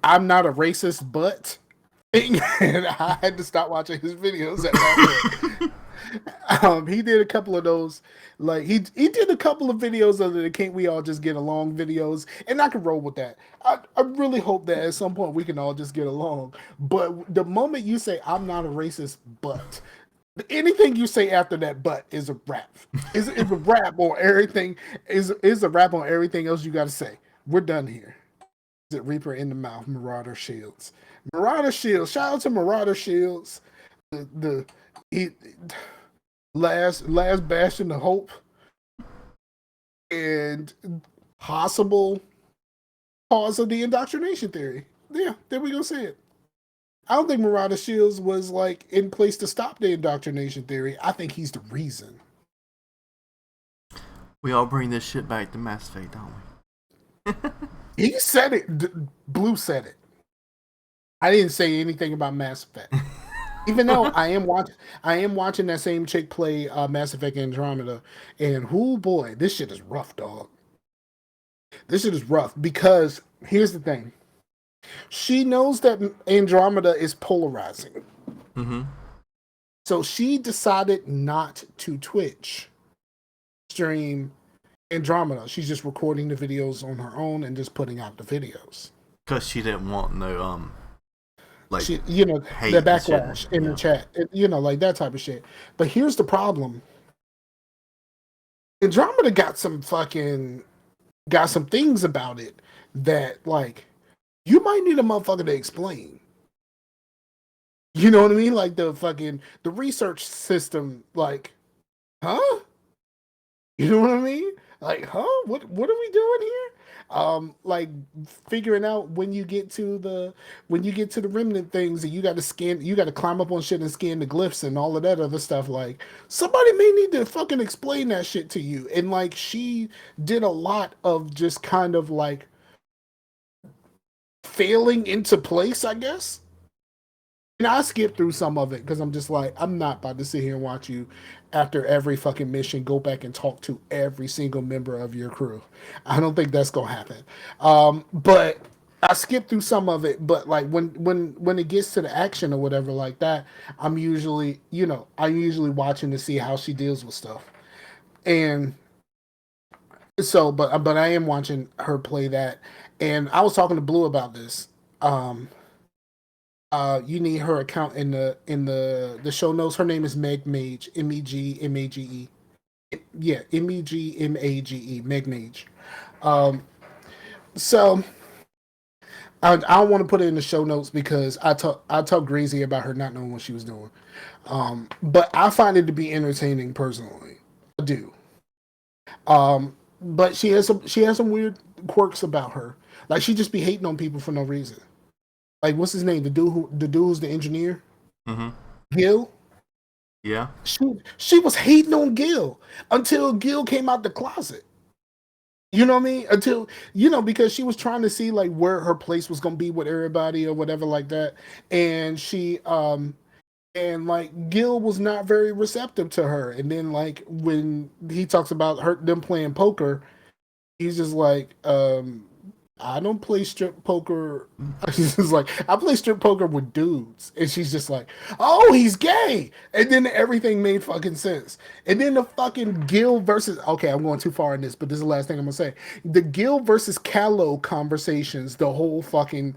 I'm not a racist but thing, and I had to stop watching his videos at that point. He did a couple of those, like he did a couple of videos of the "Can't We All Just Get Along" videos, and I can roll with that. I really hope that at some point we can all just get along. But the moment you say I'm not a racist, but anything you say after that "but" is a rap. Is a rap on everything. Is a rap on everything else you got to say. We're done here. Is it Reaper in the mouth? Marauder Shields. Marauder Shields. Shout out to Marauder Shields. The he last bastion of hope and possible cause of the indoctrination theory. Yeah, there we go. Say it. I don't think Marauder Shields was like in place to stop the indoctrination theory. I think he's the reason. We all bring this shit back to Mass Effect, don't we? He said it. Blue said it. I didn't say anything about Mass Effect. Even though I am watching that same chick play Mass Effect Andromeda, and oh boy, this shit is rough, dog. This shit is rough because here's the thing: she knows that Andromeda is polarizing, Mm-hmm. so she decided not to Twitch stream Andromeda. She's just recording the videos on her own and just putting out the videos. Because she didn't want no like She, hate the and shit. backlash in the chat, like that type of shit. But here's the problem: Andromeda got some things about it that like you might need a motherfucker to explain. You know what I mean? Like the research system, like, huh? You know what I mean? Like, huh? What are we doing here? Like figuring out when you get to the remnant things and you got to climb up on shit and scan the glyphs and all of that other stuff. Like somebody may need to fucking explain that shit to you. And like she did a lot of just kind of like failing into place, I guess. And I skipped through some of it because I'm just like, I'm not about to sit here and watch you after every fucking mission go back and talk to every single member of your crew. I don't think that's gonna happen. But I skipped through some of it. But like when it gets to the action or whatever like that, I'm usually watching to see how she deals with stuff. And so, but I am watching her play that. And I was talking to Blue about this. You need her account in the show notes. Her name is Meg Mage, Megmage. Yeah, Megmage, Meg Mage. So I don't want to put it in the show notes because I talk crazy about her not knowing what she was doing. But I find it to be entertaining personally. I do. But she has some weird quirks about her. Like she just be hating on people for no reason. Like what's his name? The dude who's the engineer? Mm-hmm. Gil? Yeah. She was hating on Gil until Gil came out the closet. You know what I mean? Until because she was trying to see like where her place was gonna be with everybody or whatever like that. And she and like Gil was not very receptive to her. And then like when he talks about them playing poker, he's just like, I don't play strip poker. She's just like, I play strip poker with dudes. And she's just like, oh, he's gay. And then everything made fucking sense. And then the fucking Gil versus, okay, I'm going too far in this, but this is the last thing I'm going to say. The Gil versus Callow conversations, the whole fucking,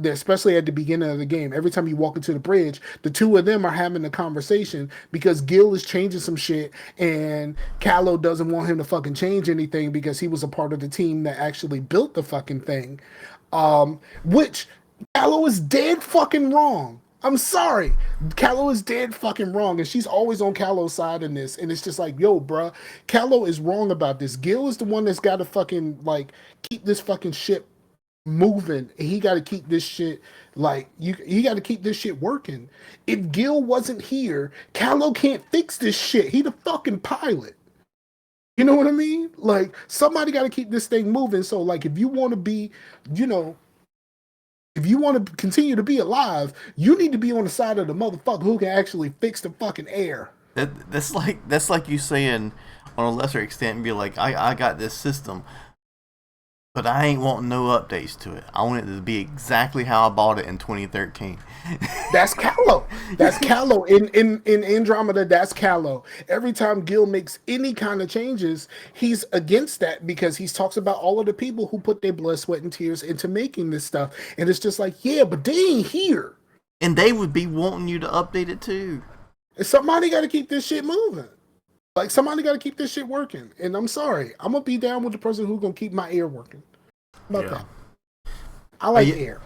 especially at the beginning of the game, every time you walk into the bridge, the two of them are having a conversation because Gil is changing some shit and Callow doesn't want him to fucking change anything because he was a part of the team that actually built the fucking thing, which Callow is dead fucking wrong. I'm sorry, Callow is dead fucking wrong, and she's always on Callow's side in this. And it's just like, yo, bruh, Callow is wrong about this. Gil is the one that's got to fucking like keep this fucking shit moving. And he got to keep this shit like he got to keep this shit working. If Gil wasn't here, Callow can't fix this shit. He the fucking pilot. You know what I mean? Like somebody got to keep this thing moving. So like, if you want to be, if you want to continue to be alive, you need to be on the side of the motherfucker who can actually fix the fucking air. That's like you saying on a lesser extent and be like, I got this system, But I ain't wanting no updates to it. I want it to be exactly how I bought it in 2013. That's Callow. That's Callow. In Andromeda, that's Callow. Every time Gil makes any kind of changes, he's against that because he talks about all of the people who put their blood, sweat, and tears into making this stuff. And it's just like, yeah, but they ain't here. And they would be wanting you to update it too. And somebody got to keep this shit moving. Like, somebody got to keep this shit working. And I'm sorry. I'm going to be down with the person who's going to keep my air working. How about that? I like air.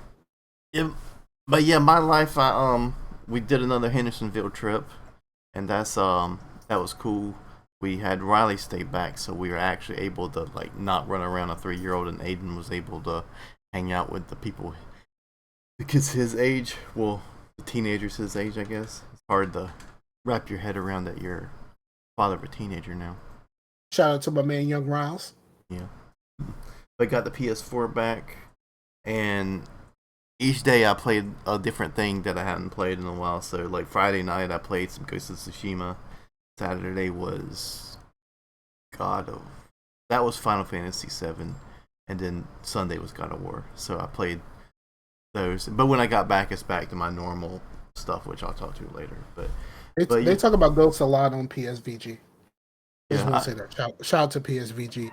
But yeah, my life, we did another Hendersonville trip, and that was cool. We had Riley stay back, so we were actually able to like not run around a 3-year-old, and Aiden was able to hang out with the people, because his age, well, the teenagers his age, I guess. It's hard to wrap your head around that you're father of a teenager now. Shout out to my man Young Riles. Yeah, but got the PS4 back, and each day I played a different thing that I hadn't played in a while. So like Friday night I played some Ghost of Tsushima. Saturday was that was Final Fantasy VII, and then Sunday was God of War. So I played those. But when I got back, it's back to my normal stuff, which I'll talk to you later. But they talk about Ghosts a lot on PSVG. I just yeah, want to say that. Shout out to PSVG.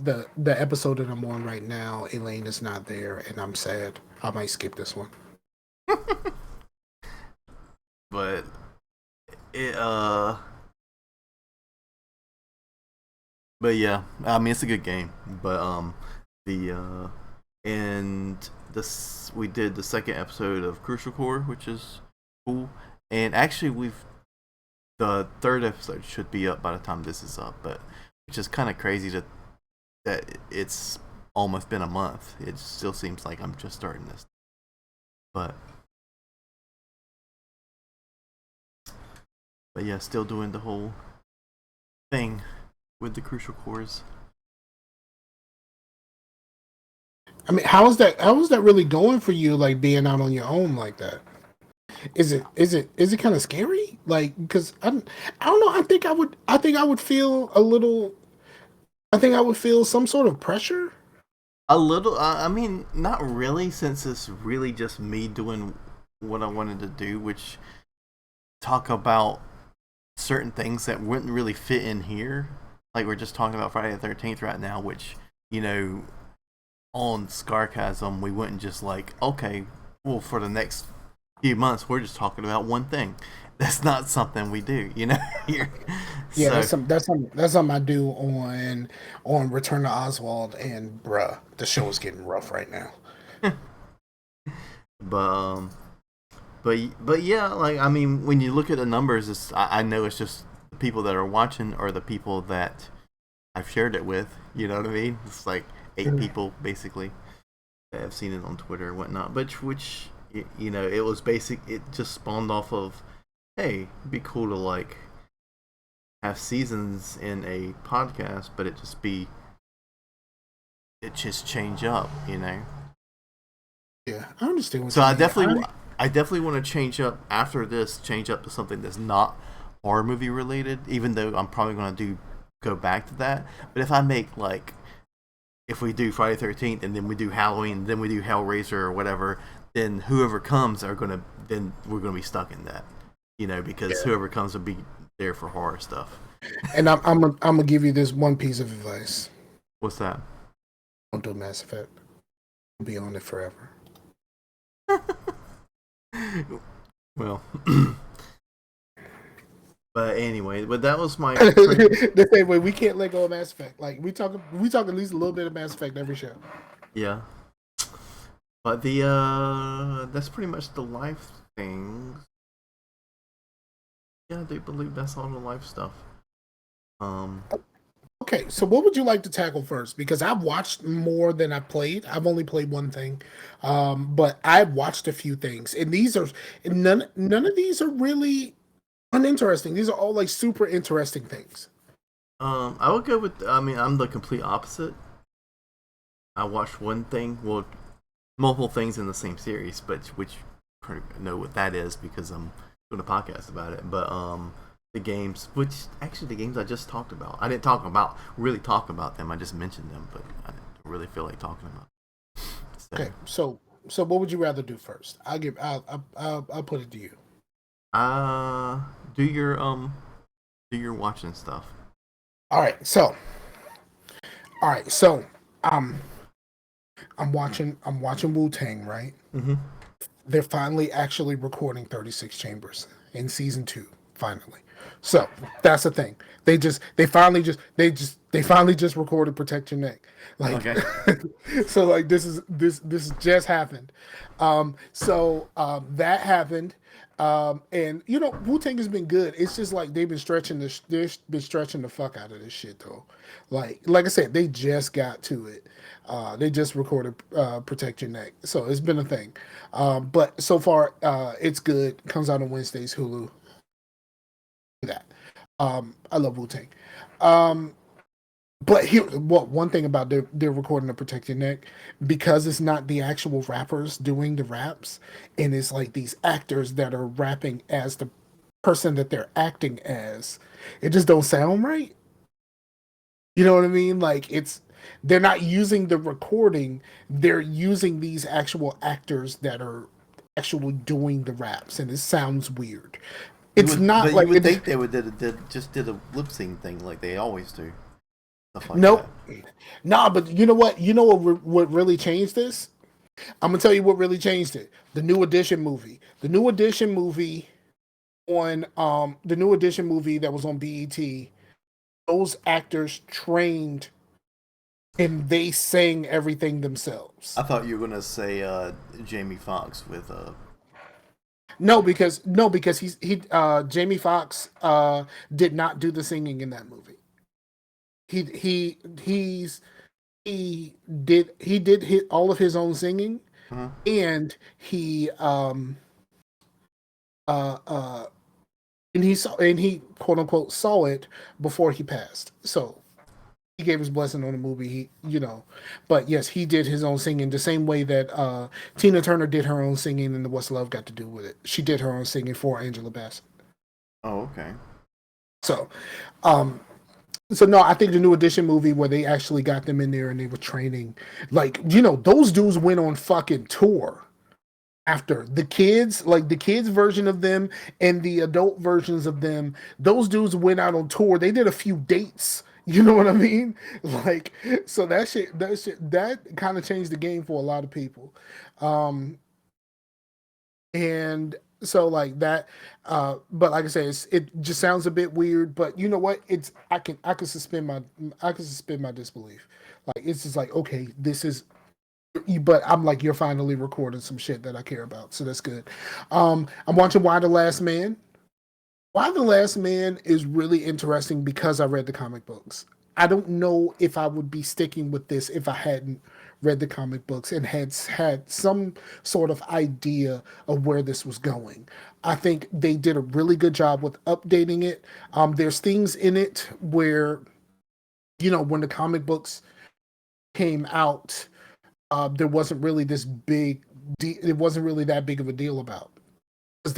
The episode that I'm on right now, Elaine is not there, and I'm sad. I might skip this one. But but yeah, I mean it's a good game. But we did the second episode of Crucial Core, which is cool. And actually the third episode should be up by the time this is up, but which is kind of crazy that it's almost been a month. It still seems like I'm just starting this. But yeah, still doing the whole thing with the Crucial Cores. I mean, how is that really going for you? Like being out on your own like that? Is it kind of scary? Like, because I don't know. I think I would feel a little. I think I would feel some sort of pressure. A little. I mean, not really, since it's really just me doing what I wanted to do, which talk about certain things that wouldn't really fit in here. Like we're just talking about Friday the 13th right now, which, you know, on Scarcasm we wouldn't just like, okay, well, for the next few months we're just talking about one thing. That's not something we do, you know. Here. Yeah, so, that's something I do on Return to Oswald, and bruh, the show is getting rough right now. But yeah, like I mean, when you look at the numbers, I know it's just the people that are watching or the people that I've shared it with. You know what I mean? It's like 8 people basically that have seen it on Twitter and whatnot. But which you know, it was basic. It just spawned off of, hey, it'd be cool to like have seasons in a podcast, but it just change up, you know. Yeah, I understand what so you I mean. I definitely want to change up after this. Change up to something that's not horror movie related. Even though I'm probably going to go back to that. But if I make like, if we do Friday 13th and then we do Halloween, then we do Hellraiser or whatever, then whoever comes then we're gonna be stuck in that, you know, because whoever comes will be there for horror stuff. And I'm gonna give you this one piece of advice. What's that? Don't do Mass Effect. I'll be on it forever. Well, but anyway, but that was my. The same way we can't let go of Mass Effect. Like we talk at least a little bit of Mass Effect every show. Yeah, but that's pretty much the life things. Yeah, I do believe that's all the life stuff. Okay, so what would you like to tackle first? Because I've watched more than I've played. I've only played one thing, but I've watched a few things, and none of these are really uninteresting. These are all like super interesting things. I would go with. I mean, I'm the complete opposite. I watched one thing, well, multiple things in the same series, but which I know what that is because I'm doing a podcast about it. But the games, which actually the games I just talked about, I didn't really talk about them. I just mentioned them, but I didn't really feel like talking about. Okay, so what would you rather do first? I'll put it to you. Uh, do your watching stuff. All right, so all right, so um, I'm watching Wu Tang, right? Mm-hmm. They're finally actually recording 36 Chambers in season 2. Finally, so that's the thing. They finally just recorded Protect Your Neck, like Okay. so like this just happened. That happened. And Wu Tang has been good. It's just like they've been stretching the fuck out of this shit though. Like I said, they just got to it. They just recorded Protect Your Neck, so it's been a thing. But so far, it's good. Comes out on Wednesdays, Hulu. That. I love Wu Tang. Um, but here, one thing about they're recording the Protect Your Neck, because it's not the actual rappers doing the raps, and it's like these actors that are rapping as the person that they're acting as. It just don't sound right. You know what I mean? Like they're not using the recording, they're using these actual actors that are actually doing the raps, and it sounds weird. It's not You like would it. think they would just did a lip sync thing like they always do, stuff like Nope. that. Nah, but you know what? You know what really changed this? I'm gonna tell you what really changed it. The New Edition movie. The New Edition movie that was on BET. Those actors trained and they sang everything themselves. I thought you were gonna say Jamie Foxx with No, because he Jamie Foxx did not do the singing in that movie. He he he's he did hit all of his own singing, uh and he uh uh he quote unquote saw it before he passed. So he gave his blessing on the movie. But yes, he did his own singing the same way that Tina Turner did her own singing, and What's Love Got to Do with It. She did her own singing for Angela Bassett. Oh, okay. So, um, so no, I think the New Edition movie where they actually got them in there and they were training, like those dudes went on fucking tour after the kids version of them and the adult versions of them. Those dudes went out on tour. They did a few dates. You know what I mean? Like, so that kind of changed the game for a lot of people. Um, and so like that, but like I say, it just sounds a bit weird. But you know what? I can suspend my disbelief. Like it's just like, okay, this is, but I'm like, you're finally recording some shit that I care about, so that's good. I'm watching Why the Last Man. Why the Last Man is really interesting because I read the comic books. I don't know if I would be sticking with this if I hadn't read the comic books and had some sort of idea of where this was going. I think they did a really good job with updating it. There's things in it where, when the comic books came out, there wasn't really it wasn't really that big of a deal about. 'Cause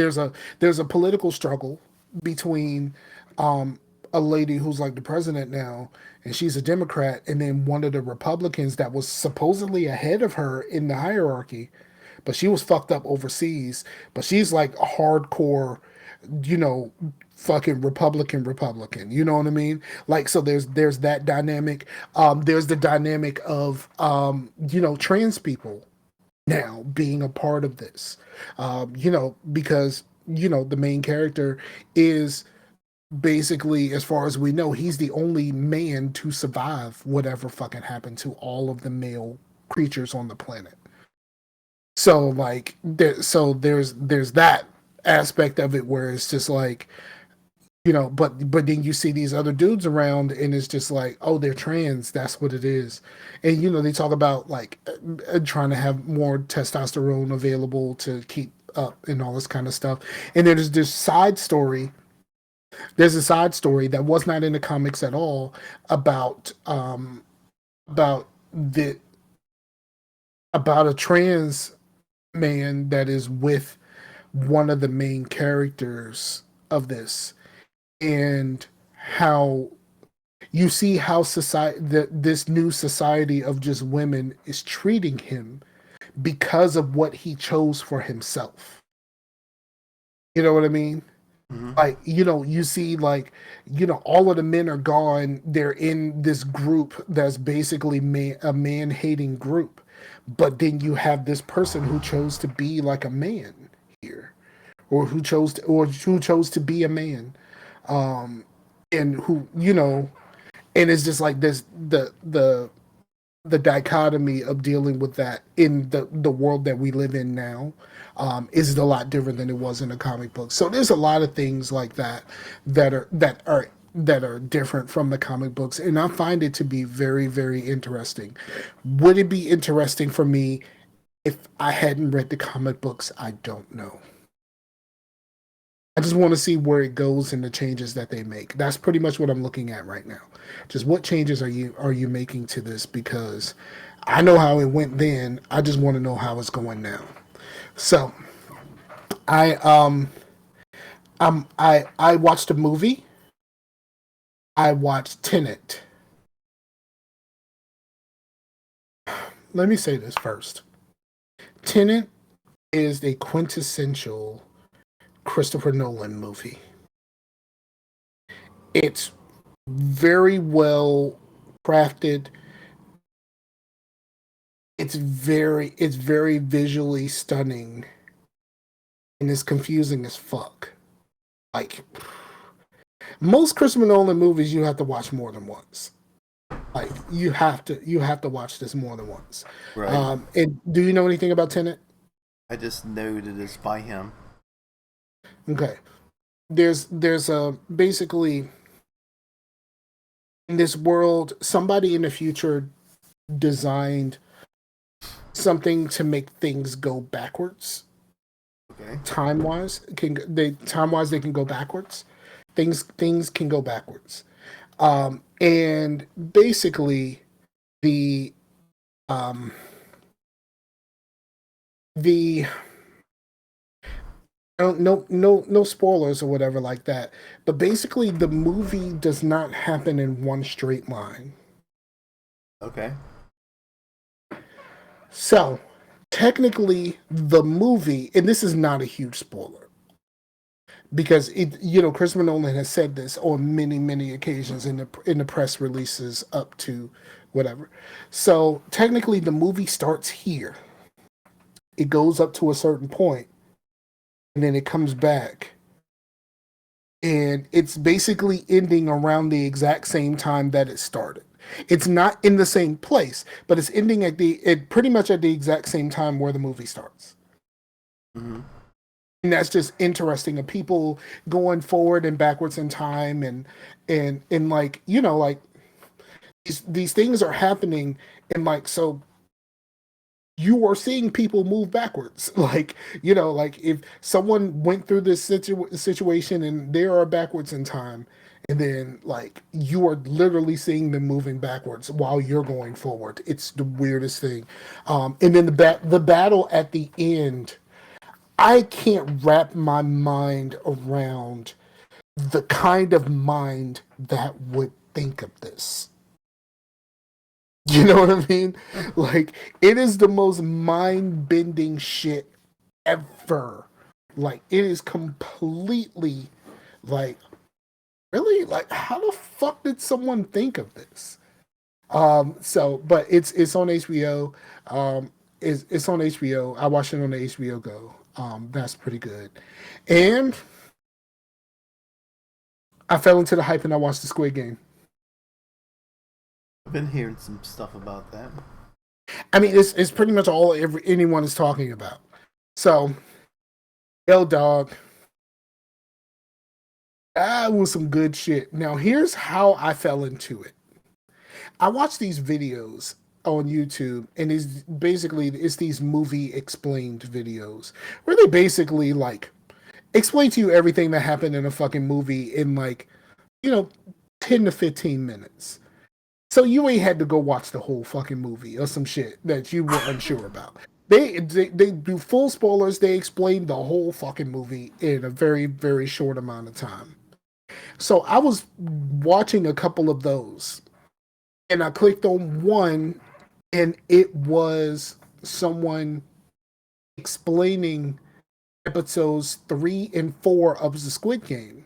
there's a political struggle between um, a lady who's like the president now, and she's a Democrat, and then one of the Republicans that was supposedly ahead of her in the hierarchy, but she was fucked up overseas. But she's like a hardcore, you know, fucking Republican. You know what I mean? Like, so there's that dynamic. There's the dynamic of trans people now being a part of this. Because the main character is basically, as far as we know, he's the only man to survive whatever fucking happened to all of the male creatures on the planet. So like there's that aspect of it where it's just like, but then you see these other dudes around and it's just like, oh, they're trans, that's what it is. And they talk about like trying to have more testosterone available to keep up and all this kind of stuff. And then there's a side story that was not in the comics at all about the about a trans man that is with one of the main characters of this, and how You see how this new society of just women is treating him because of what he chose for himself. You know what I mean? Mm-hmm. Like, you see, like, all of the men are gone. They're in this group that's basically a man hating group. But then you have this person who chose to be like a man here, or who chose to be a man, and who, and it's just like this the dichotomy of dealing with that in the world that we live in now, is a lot different than it was in the comic book. So there's a lot of things like that that are different from the comic books, and I find it to be very, very interesting. Would it be interesting for me if I hadn't read the comic books? I don't know. I just want to see where it goes and the changes that they make. That's pretty much what I'm looking at right now. Just what changes are you making to this? Because I know how it went then. I just want to know how it's going now. So I I watched a movie. I watched Tenet. Let me say this first. Tenet is a quintessential Christopher Nolan movie. It's very well crafted. It's very visually stunning, and it's confusing as fuck. Like, most Christopher Nolan movies you have to watch more than once. Like, you have to watch this more than once. Right. And do you know anything about Tenet? I just know that it's by him. Okay. There's a basically, in this world, somebody in the future designed something to make things go backwards. Okay. Time wise they can go backwards. Things can go backwards. And basically the um the no spoilers or whatever like that. But basically the movie does not happen in one straight line. Okay. So technically the movie, and this is not a huge spoiler, because Christopher Nolan has said this on many occasions in the press releases up to whatever. So technically the movie starts here. It goes up to a certain point, and then it comes back, and it's basically ending around the exact same time that it started. It's not in the same place, but it's ending pretty much at the exact same time where the movie starts. Mm-hmm. And that's just interesting, of people going forward and backwards in time, and like, like, these things are happening, and like, so you are seeing people move backwards. Like, like, if someone went through this situation and they are backwards in time, and then, like, you are literally seeing them moving backwards while you're going forward. It's the weirdest thing. And then the battle at the end, I can't wrap my mind around the kind of mind that would think of this. You know what I mean? Like, it is the most mind bending shit ever. Like, it is completely, like, really? Like, how the fuck did someone think of this? But it's on HBO. It's on HBO. I watched it on the HBO Go. That's pretty good. And I fell into the hype and I watched the Squid Game. I've been hearing some stuff about that. I mean, it's pretty much all anyone is talking about. So, yo, dog, that was some good shit. Now, here's how I fell into it. I watch these videos on YouTube, and it's these movie explained videos where they basically, like, explain to you everything that happened in a fucking movie in, like, you know 10 to 15 minutes. So you ain't had to go watch the whole fucking movie or some shit that you were unsure about. They do full spoilers. They explain the whole fucking movie in a very, very short amount of time. So I was watching a couple of those, and I clicked on one, and it was someone explaining episodes 3 and 4 of the Squid Game,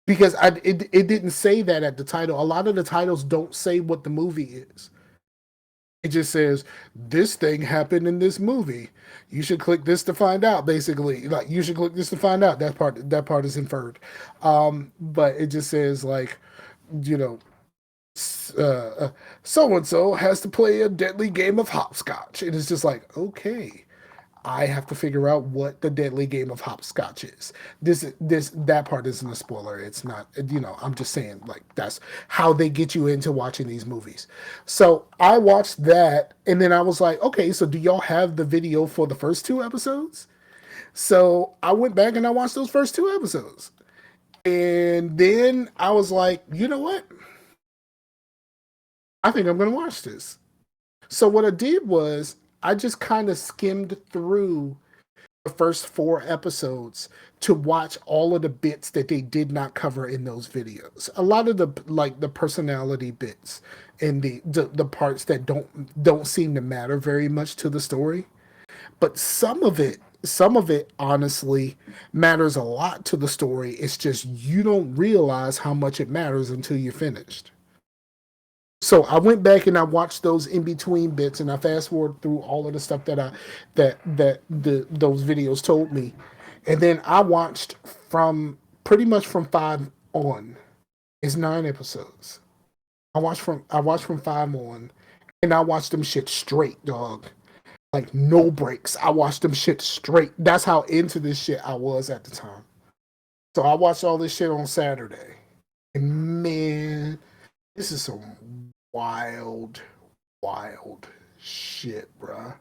because it didn't say that at the title. A lot of the titles don't say what the movie is. It just says this thing happened in this movie. You should click this to find out. Basically, like you should click this to find out. That part is inferred, but it just says like, you know, so and so has to play a deadly game of hopscotch. And it's just like, okay, I have to figure out what the deadly game of hopscotch is. That part isn't a spoiler. It's not, I'm just saying like that's how they get you into watching these movies. So I watched that and then I was like, okay, so do y'all have the video for the first 2 episodes? So I went back and I watched those first 2 episodes. And then I was like, you know what? I think I'm gonna watch this. So what I did was I just kind of skimmed through the first 4 episodes to watch all of the bits that they did not cover in those videos. A lot of the personality bits and the parts that don't seem to matter very much to the story. But some of it honestly matters a lot to the story. It's just you don't realize how much it matters until you're finished. So I went back and I watched those in between bits and I fast forward through all of the stuff that those videos told me. And then I watched from pretty much from 5 on. It's 9 episodes. I watched from 5 on and I watched them shit straight, dog. Like no breaks. I watched them shit straight. That's how into this shit I was at the time. So I watched all this shit on Saturday. And man, this is some wild, wild shit, bruh.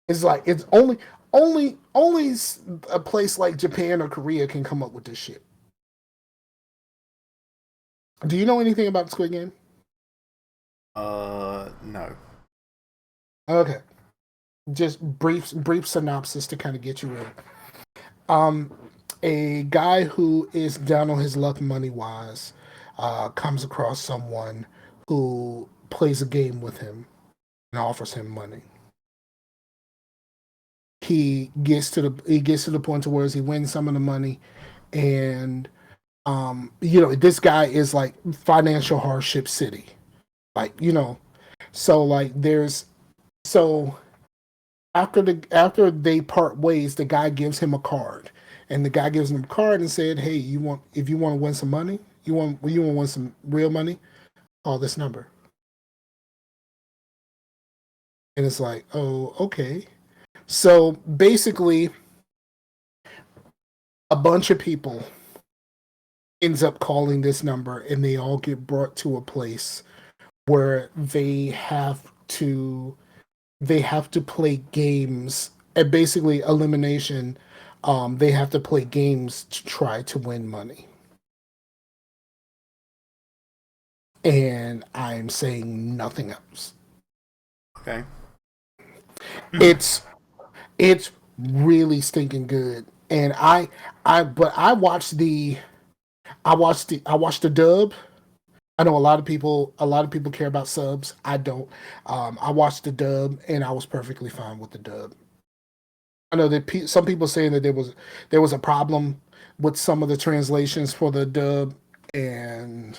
It's like it's only a place like Japan or Korea can come up with this shit. Do you know anything about Squid Game? No. Okay, just brief synopsis to kind of get you in. Um, a guy who is down on his luck money wise, comes across someone who plays a game with him and offers him money. He gets to the point to where he wins some of the money, and this guy is like financial hardship city, like so like there's so after they part ways, the guy gives him a card, and the guy gives him a card and said, "Hey, if you want to win some money, you want to win some real money, call this number." And it's like, oh, okay. So basically, a bunch of people ends up calling this number, and they all get brought to a place where they have to play games, and basically elimination. They have to play games to try to win money. And I'm saying nothing else. Okay. It's it's really stinking good. And I watched the dub. I know a lot of people care about subs. I don't. I watched the dub and I was perfectly fine with the dub. I know that some people saying that there was a problem with some of the translations for the dub, and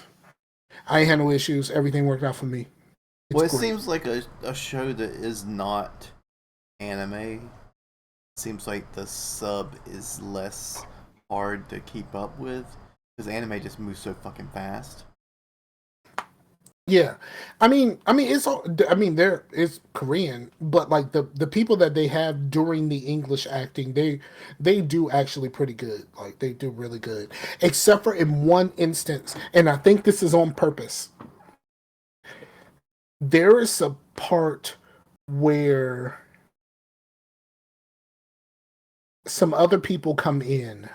I ain't had no issues. Everything worked out for me. It's Well, it great. seems like a show that is not anime. Seems like the sub is less hard to keep up with because anime just moves so fucking fast. Yeah, I mean, it's all. I mean, there it's Korean, but like the people that they have during the English acting, they do actually pretty good. Like they do really good, except for in one instance, and I think this is on purpose. There is a part where some other people come in,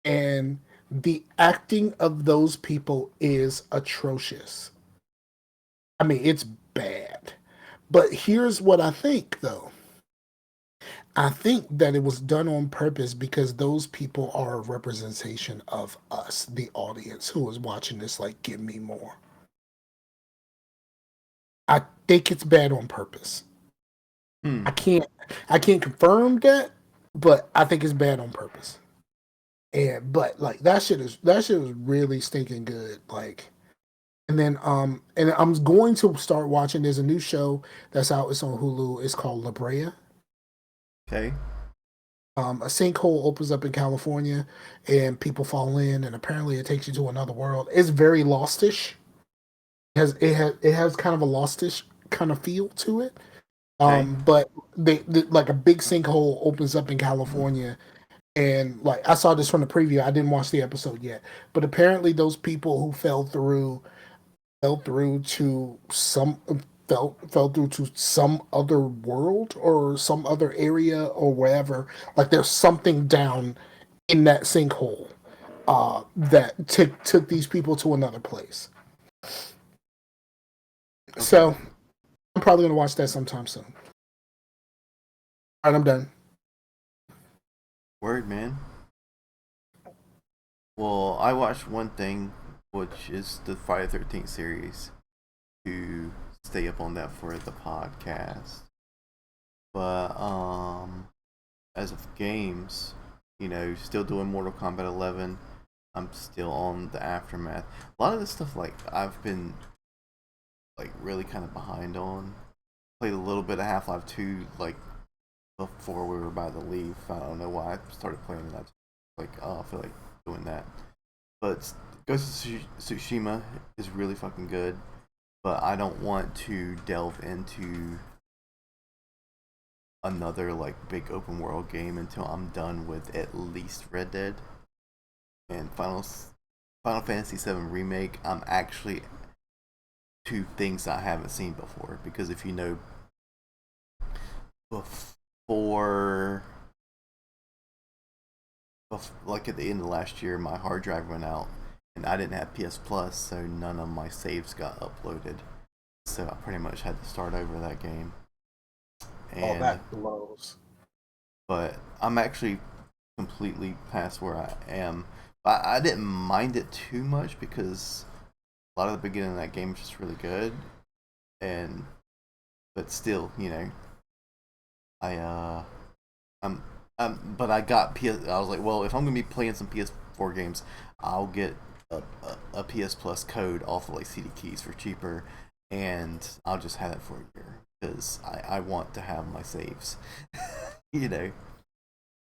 and the acting of those people is atrocious. I mean, it's bad. But here's what I think, though. I think that it was done on purpose because those people are a representation of us, the audience who is watching this. Like, give me more. I think it's bad on purpose. Hmm. I can't, I can't confirm that, but I think it's bad on purpose. And but like that shit was really stinking good. Like, and I'm going to start watching. There's a new show that's out. It's on Hulu. It's called La Brea. Okay. A sinkhole opens up in California, and people fall in, and apparently it takes you to another world. It's very Lostish. It has kind of a Lostish kind of feel to it. Okay. But they like a big sinkhole opens up in California, and like I saw this from the preview. I didn't watch the episode yet, but apparently those people who fell through to some fell through to some other world or some other area or wherever. Like there's something down in that sinkhole that took these people to another place. Okay. So I'm probably gonna watch that sometime soon. All right, I'm done. Word, man. Well, I watched one thing, which is the Friday 13th series, to stay up on that for the podcast. But as of games, still doing Mortal Kombat 11. I'm still on the Aftermath. A lot of this stuff, like I've been like really kind of behind on. Played a little bit of Half-Life 2, like before we were about to leave. I don't know why I started playing that. Like, oh, I feel like doing that. But Ghost of Tsushima is really fucking good. But I don't want to delve into another like big open world game until I'm done with at least Red Dead and Final Fantasy VII Remake. I'm actually to things I haven't seen before, because if you know, before like at the end of last year, my hard drive went out and I didn't have PS Plus, so none of my saves got uploaded. So I pretty much had to start over that game. Oh, And that blows. but I'm actually completely past where I am. I didn't mind it too much because a lot of the beginning of that game is just really good, and but still, I I'm but I got PS. I was like, well, if I'm gonna be playing some PS4 games, I'll get a PS Plus code off of like CD Keys for cheaper, and I'll just have it for a year because I want to have my saves, you know.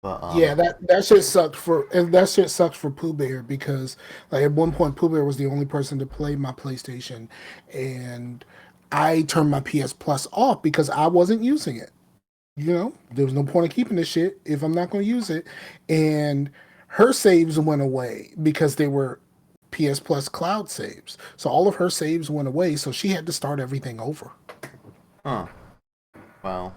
But Yeah, that shit sucked for and that shit sucks for Pooh Bear because like at one point Pooh Bear was the only person to play my PlayStation, and I turned my PS Plus off because I wasn't using it. There was no point in keeping this shit if I'm not going to use it. And her saves went away because they were PS Plus cloud saves. So all of her saves went away, so she had to start everything over. huh, well,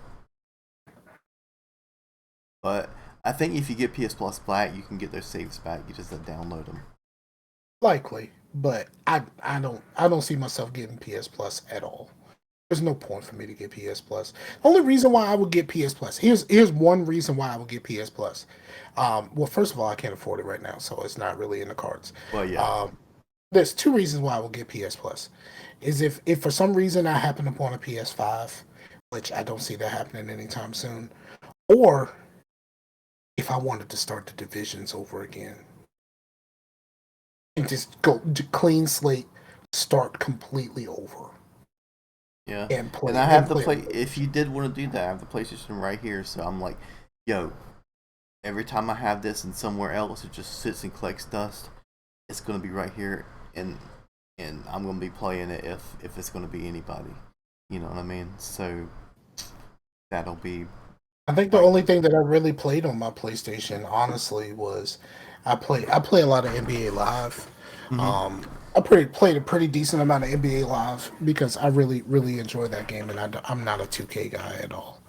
but I think if you get PS Plus Black, you can get those saves back. You just have to download them. Likely, but I don't see myself getting PS Plus at all. There's no point for me to get PS Plus. The only reason why I would get PS Plus, here's one reason why I would get PS Plus. Well, first of all, I can't afford it right now, so it's not really in the cards. Well, yeah. Um, there's two reasons why I will get PS Plus. Is if for some reason I happen upon a PS5, which I don't see that happening anytime soon, or if I wanted to start the divisions over again and just go clean slate, start completely over Yeah, and and play I and have the play. play. If you did want to do that, I have the PlayStation right here. So I'm like, yo, every time I have this and somewhere else, it just sits and collects dust. It's gonna be right here, and I'm gonna be playing it if it's gonna be anybody. You know what I mean? So that'll be I think the right. only thing that I really played on my PlayStation, honestly, was I play a lot of NBA Live. Mm-hmm. Um, played a pretty decent amount of NBA Live because I really enjoy that game, and I'm not a 2K guy at all.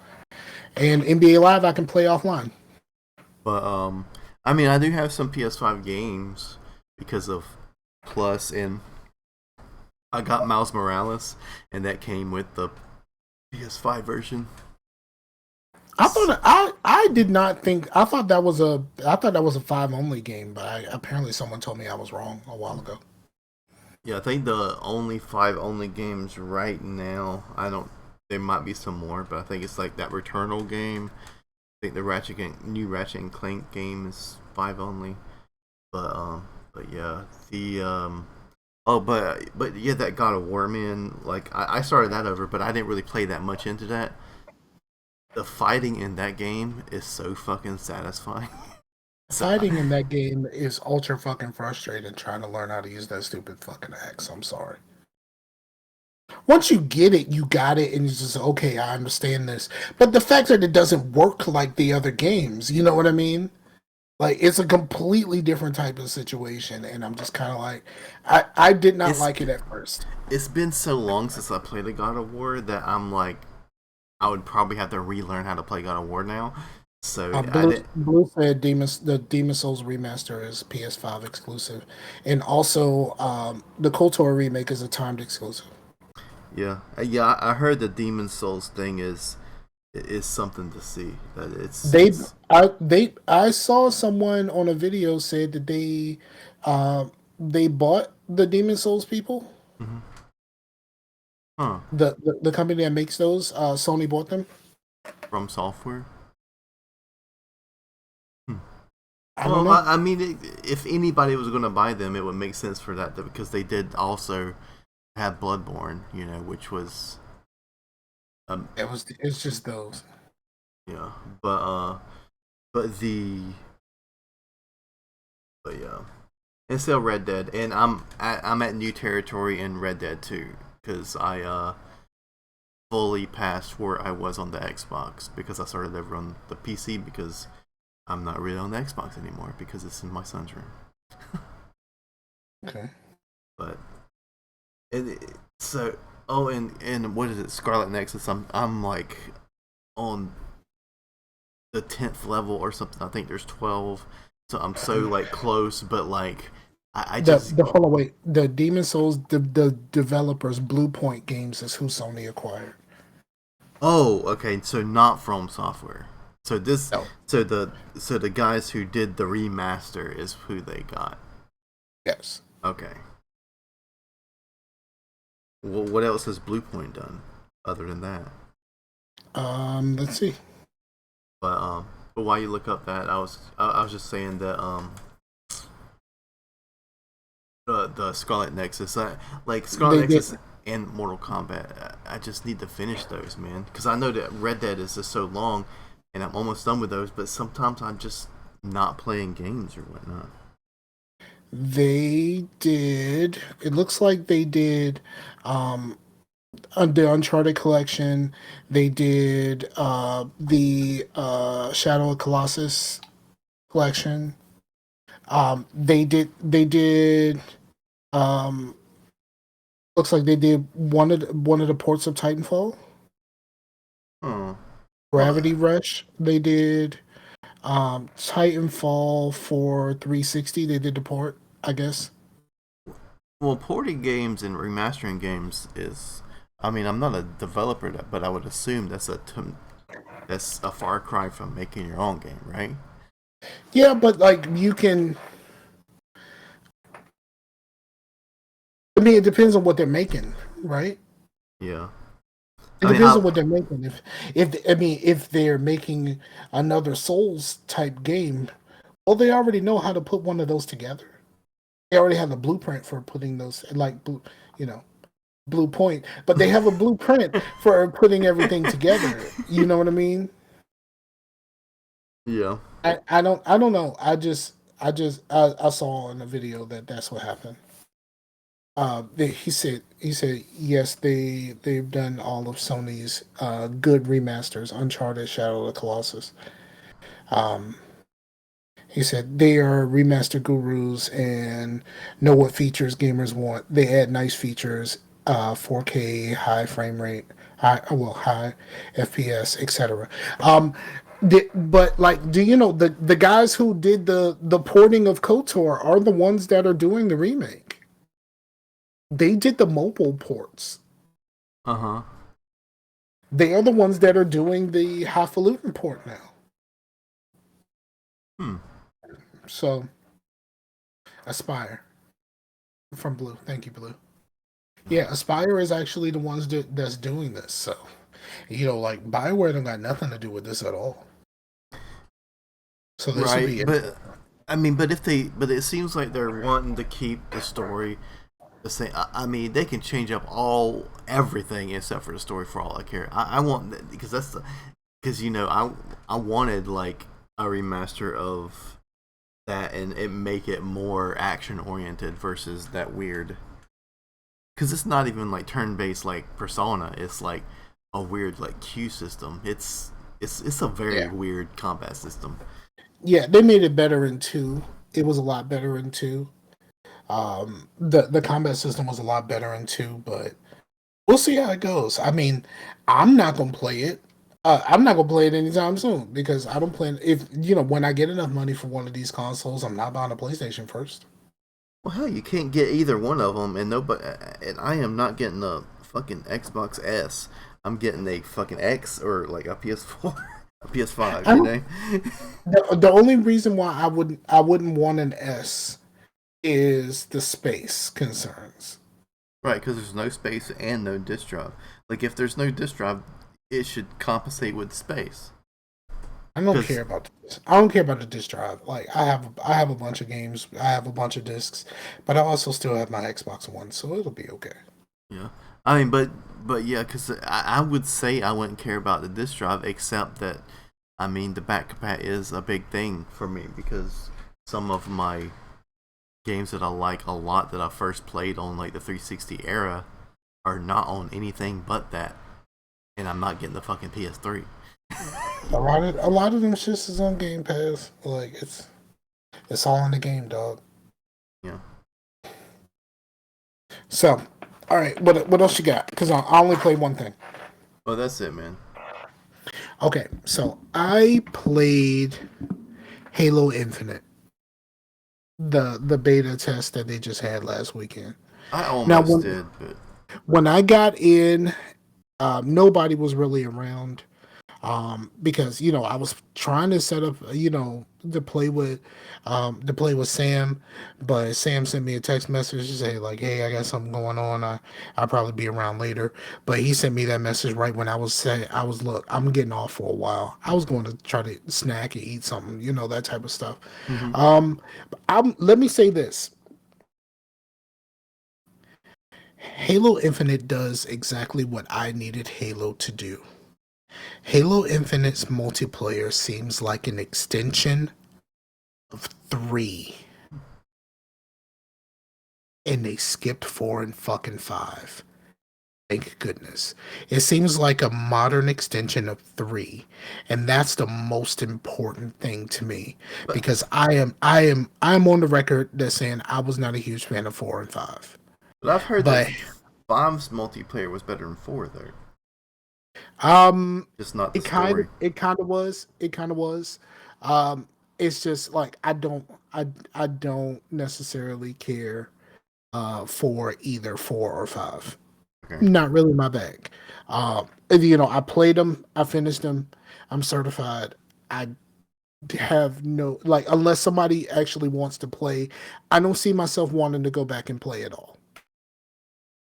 And NBA Live I can play offline. But I mean, I do have some PS5 games because of Plus, and I got Miles Morales, and that came with the PS5 version. I did not think I thought that was a 5 only game, but apparently someone told me I was wrong a while ago. Yeah, I think the only 5 only games right now. I don't. There might be some more, but I think it's like that Returnal game. I think the new Ratchet and Clank game is 5 only. But yeah, the oh, but yeah, that God of War, man. Like I started that over, but I didn't really play that much into that. The fighting in that game is so fucking satisfying. So Fighting in that game is ultra fucking frustrating trying to learn how to use that stupid fucking axe. I'm sorry. Once you get it, you got it, and it's just okay. I understand this, but the fact that it doesn't work like the other games, you know what I mean? Like it's a completely different type of situation, and I'm just kind of like, I did not it's like it at first. it's been so long since I played a God of War that I'm like, I would probably have to relearn how to play God of War now. So I didn't. Blue said the Demon Souls remaster is PS5 exclusive, and also the KOTOR remake is a timed exclusive. Yeah, yeah. I heard the Demon Souls thing is something to see. That it's I saw someone on a video said that uh, they bought the Demon Souls people. mhm. Huh. The company that makes those, Sony bought them. From software. Hmm. I don't Well, know. I mean, if anybody was going to buy them, it would make sense for that because they did also have Bloodborne, which was um, It's just those. yeah, but but the but yeah, and still Red Dead, and I'm at new territory in Red Dead 2 because I fully passed where I was on the Xbox because I started over on the PC because I'm not really on the Xbox anymore because it's in my son's room. Okay. But so and what is it? Scarlet Nexus. I'm like on the 10th level or something. I think there's 12. So I'm so like close, but like I just The hold on, wait. The Demon Souls, the developers Blue Point Games is who Sony acquired. oh, okay. So not from software. So this No. so the guys who did the remaster is who they got. Yes. Okay. Well, what else has Bluepoint done other than that? Let's see. But while you look up that, I was just saying that the Scarlet Nexus, like Scarlet They did. Nexus and Mortal Kombat, I just need to finish those, man, because I know that Red Dead is just so long, and I'm almost done with those. But sometimes I'm just not playing games or whatnot. They did. It looks like they did. Um, the Uncharted collection. They did the Shadow of Colossus collection. They did. Um, looks like they did one of the ports of Titanfall. Oh, Gravity well, Rush. They did Titanfall for 360. They did the port, I guess. well, porting games and remastering games is. I mean, I'm not a developer, but I would assume that's a far cry from making your own game, right? Yeah, but like you can. I mean, it depends on what they're making, right? Yeah. It I mean, depends on how what they're making. If they're making another Souls type game, well, they already know how to put one of those together. They already have a blueprint for putting those, like you know, Blue Point, but they have a blueprint for putting everything together. You know what I mean? yeah. I don't know. I saw in the video that that's what happened. He said yes, they've done all of Sony's good remasters, Uncharted, Shadow of the Colossus. Um, he said they are remaster gurus and know what features gamers want. They add nice features, 4K, high frame rate, high FPS, etc. Um, but like, do you know the guys who did the porting of KOTOR are the ones that are doing the remake? They did the mobile ports. Uh huh. They are the ones that are doing the highfalutin port now. Hmm. So, Aspire from Blue. Thank you, Blue. Yeah, Aspire is actually the ones that's doing this. So, like Bioware don't got nothing to do with this at all. So this will Right, be but I mean, but it seems like they're wanting to keep the story the same. I mean, they can change up everything except for the story for all I care. I want that because because I wanted like a remaster of that and it make it more action oriented versus that weird. Because it's not even like turn based like Persona. It's like a weird like queue system. It's a very yeah. weird combat system. Yeah, they made it better in two. It was a lot better in two. The combat system was a lot better in two, but we'll see how it goes. I mean, I'm not gonna play it. I'm not gonna play it anytime soon because I don't plan. If when I get enough money for one of these consoles, I'm not buying a PlayStation first. Well, hell, you can't get either one of them, and nobody, and I am not getting a fucking Xbox S. I'm getting a fucking X or like a PS4, a PS5. I You don't, know, the only reason why I wouldn't want an S is the space concerns. right? Because there's no space and no disk drive. Like if there's no disk drive, it should compensate with space. I don't Because care about this. I don't care about the disc drive. Like I have a bunch of games. I have a bunch of discs, but I also still have my Xbox One, so it'll be okay. yeah, I mean, but yeah, because I would say I wouldn't care about the disk drive, except that I mean the back compat is a big thing for me because some of my games that I like a lot that I first played on like the 360 era are not on anything but that, and I'm not getting the fucking PS3. A lot of them shits is on Game Pass. Like it's all in the game, dog. Yeah. So, all right, what else you got? Because I only played one thing. Well, that's it, man. Okay, so I played Halo Infinite, the beta test that they just had last weekend. I Now, almost when did, but when I got in, nobody was really around. Because I was trying to set up to play with Sam, but Sam sent me a text message to say like, hey, I got something going on. I'll probably be around later. But he sent me that message right when look, I'm getting off for a while. I was going to try to snack and eat something, that type of stuff. mm-hmm. Let me say this. Halo Infinite does exactly what I needed Halo to do. Halo Infinite's multiplayer seems like an extension of 3, and they skipped 4 and fucking 5. Thank goodness. It seems like a modern extension of 3, and that's the most important thing to me but because I'm on the record that saying I was not a huge fan of 4 and 5. but I've heard that But Five's multiplayer was better than four, though. um Just not the it story. it kind of was. It kind of was. Um it's just like I don't necessarily care for either 4 or 5. Okay. Not really my bag. I played them, I finished them, I'm certified. I have no like unless somebody actually wants to play, I don't see myself wanting to go back and play at all.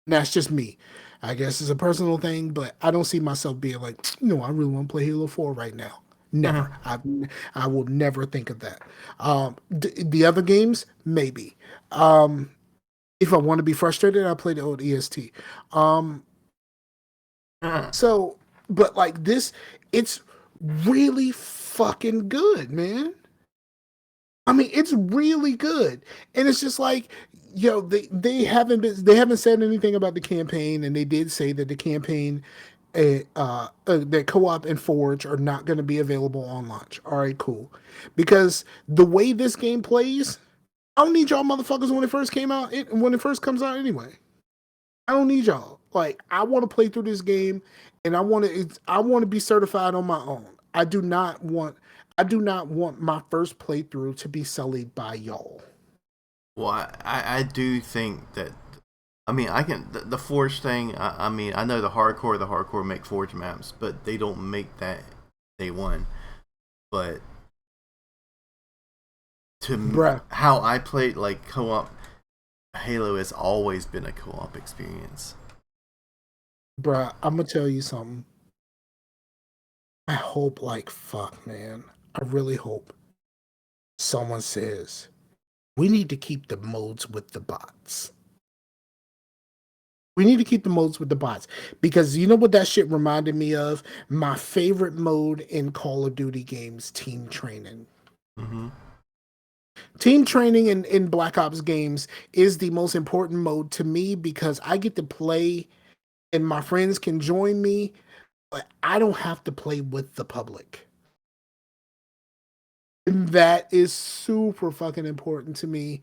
And that's just me. I guess it's a personal thing, but I don't see myself being like, no, I really want to play Halo 4 right now. Uh-huh. Never. I will never think of that. The other games, maybe. If I want to be frustrated, I play the old EST. Um, Uh-huh. so, but like this, it's really fucking good, man. I mean, it's really good, and it's just like, they haven't said anything about the campaign, and they did say that the campaign, that co-op and Forge are not going to be available on launch. All right, cool, because the way this game plays, I don't need y'all motherfuckers when it first came out. When it first comes out, anyway. I don't need y'all. Like, I want to play through this game, and I want to be certified on my own. I do not want my first playthrough to be sullied by y'all. Well, I do think that I mean, I can the Forge thing. I mean, I know the hardcore make Forge maps, but they don't make that day one. But Bruh, how I played like co-op Halo has always been a co-op experience. bruh, I'm gonna tell you something. I hope like fuck, man. I really hope someone says we need to keep the modes with the bots. We need to keep the modes with the bots because you know what that shit reminded me of? My favorite mode in Call of Duty games, team training. Mm-hmm. Team training in Black Ops games is the most important mode to me because I get to play and my friends can join me, but I don't have to play with the public. And that is super fucking important to me.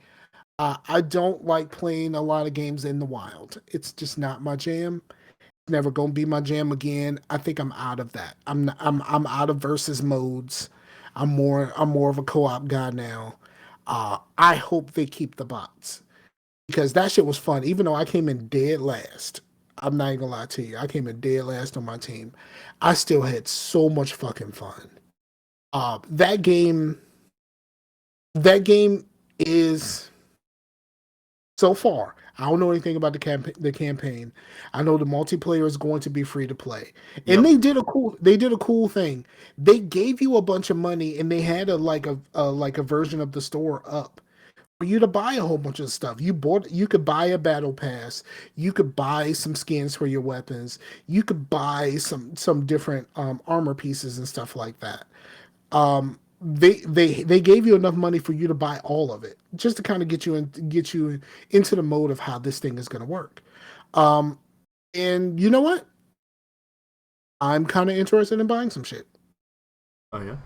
I don't like playing a lot of games in the wild. It's just not my jam. Never gonna be my jam again. I think I'm out of that. I'm out of versus modes. I'm more of a co-op guy now. I hope they keep the bots because that shit was fun. Even though I came in dead last, I'm not even gonna lie to you. I came in dead last on my team. I still had so much fucking fun. That game, that game is so far. I don't know anything about the campaign. I know the multiplayer is going to be free to play, and Yep. they did a cool thing. They gave you a bunch of money, and they had a version of the store up for you to buy a whole bunch of stuff. You could buy a battle pass, you could buy some skins for your weapons, you could buy some different armor pieces and stuff like that. They gave you enough money for you to buy all of it, just to kind of get you into the mode of how this thing is going to work. Um, and you know what? I'm kind of interested in buying some shit. Oh yeah.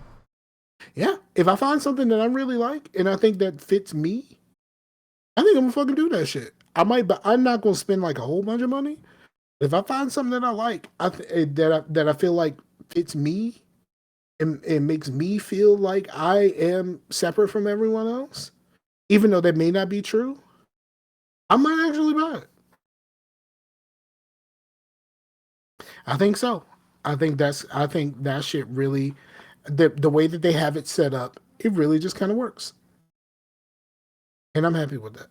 Yeah, if I find something that I really like and I think that fits me, I think I'm gonna fucking do that shit. I might, but I'm not gonna spend like a whole bunch of money. If I find something that I like, that I feel like fits me and it makes me feel like I am separate from everyone else, even though that may not be true, I might actually buy it. I think so. I think that shit really the way that they have it set up, it really just kind of works. And I'm happy with that.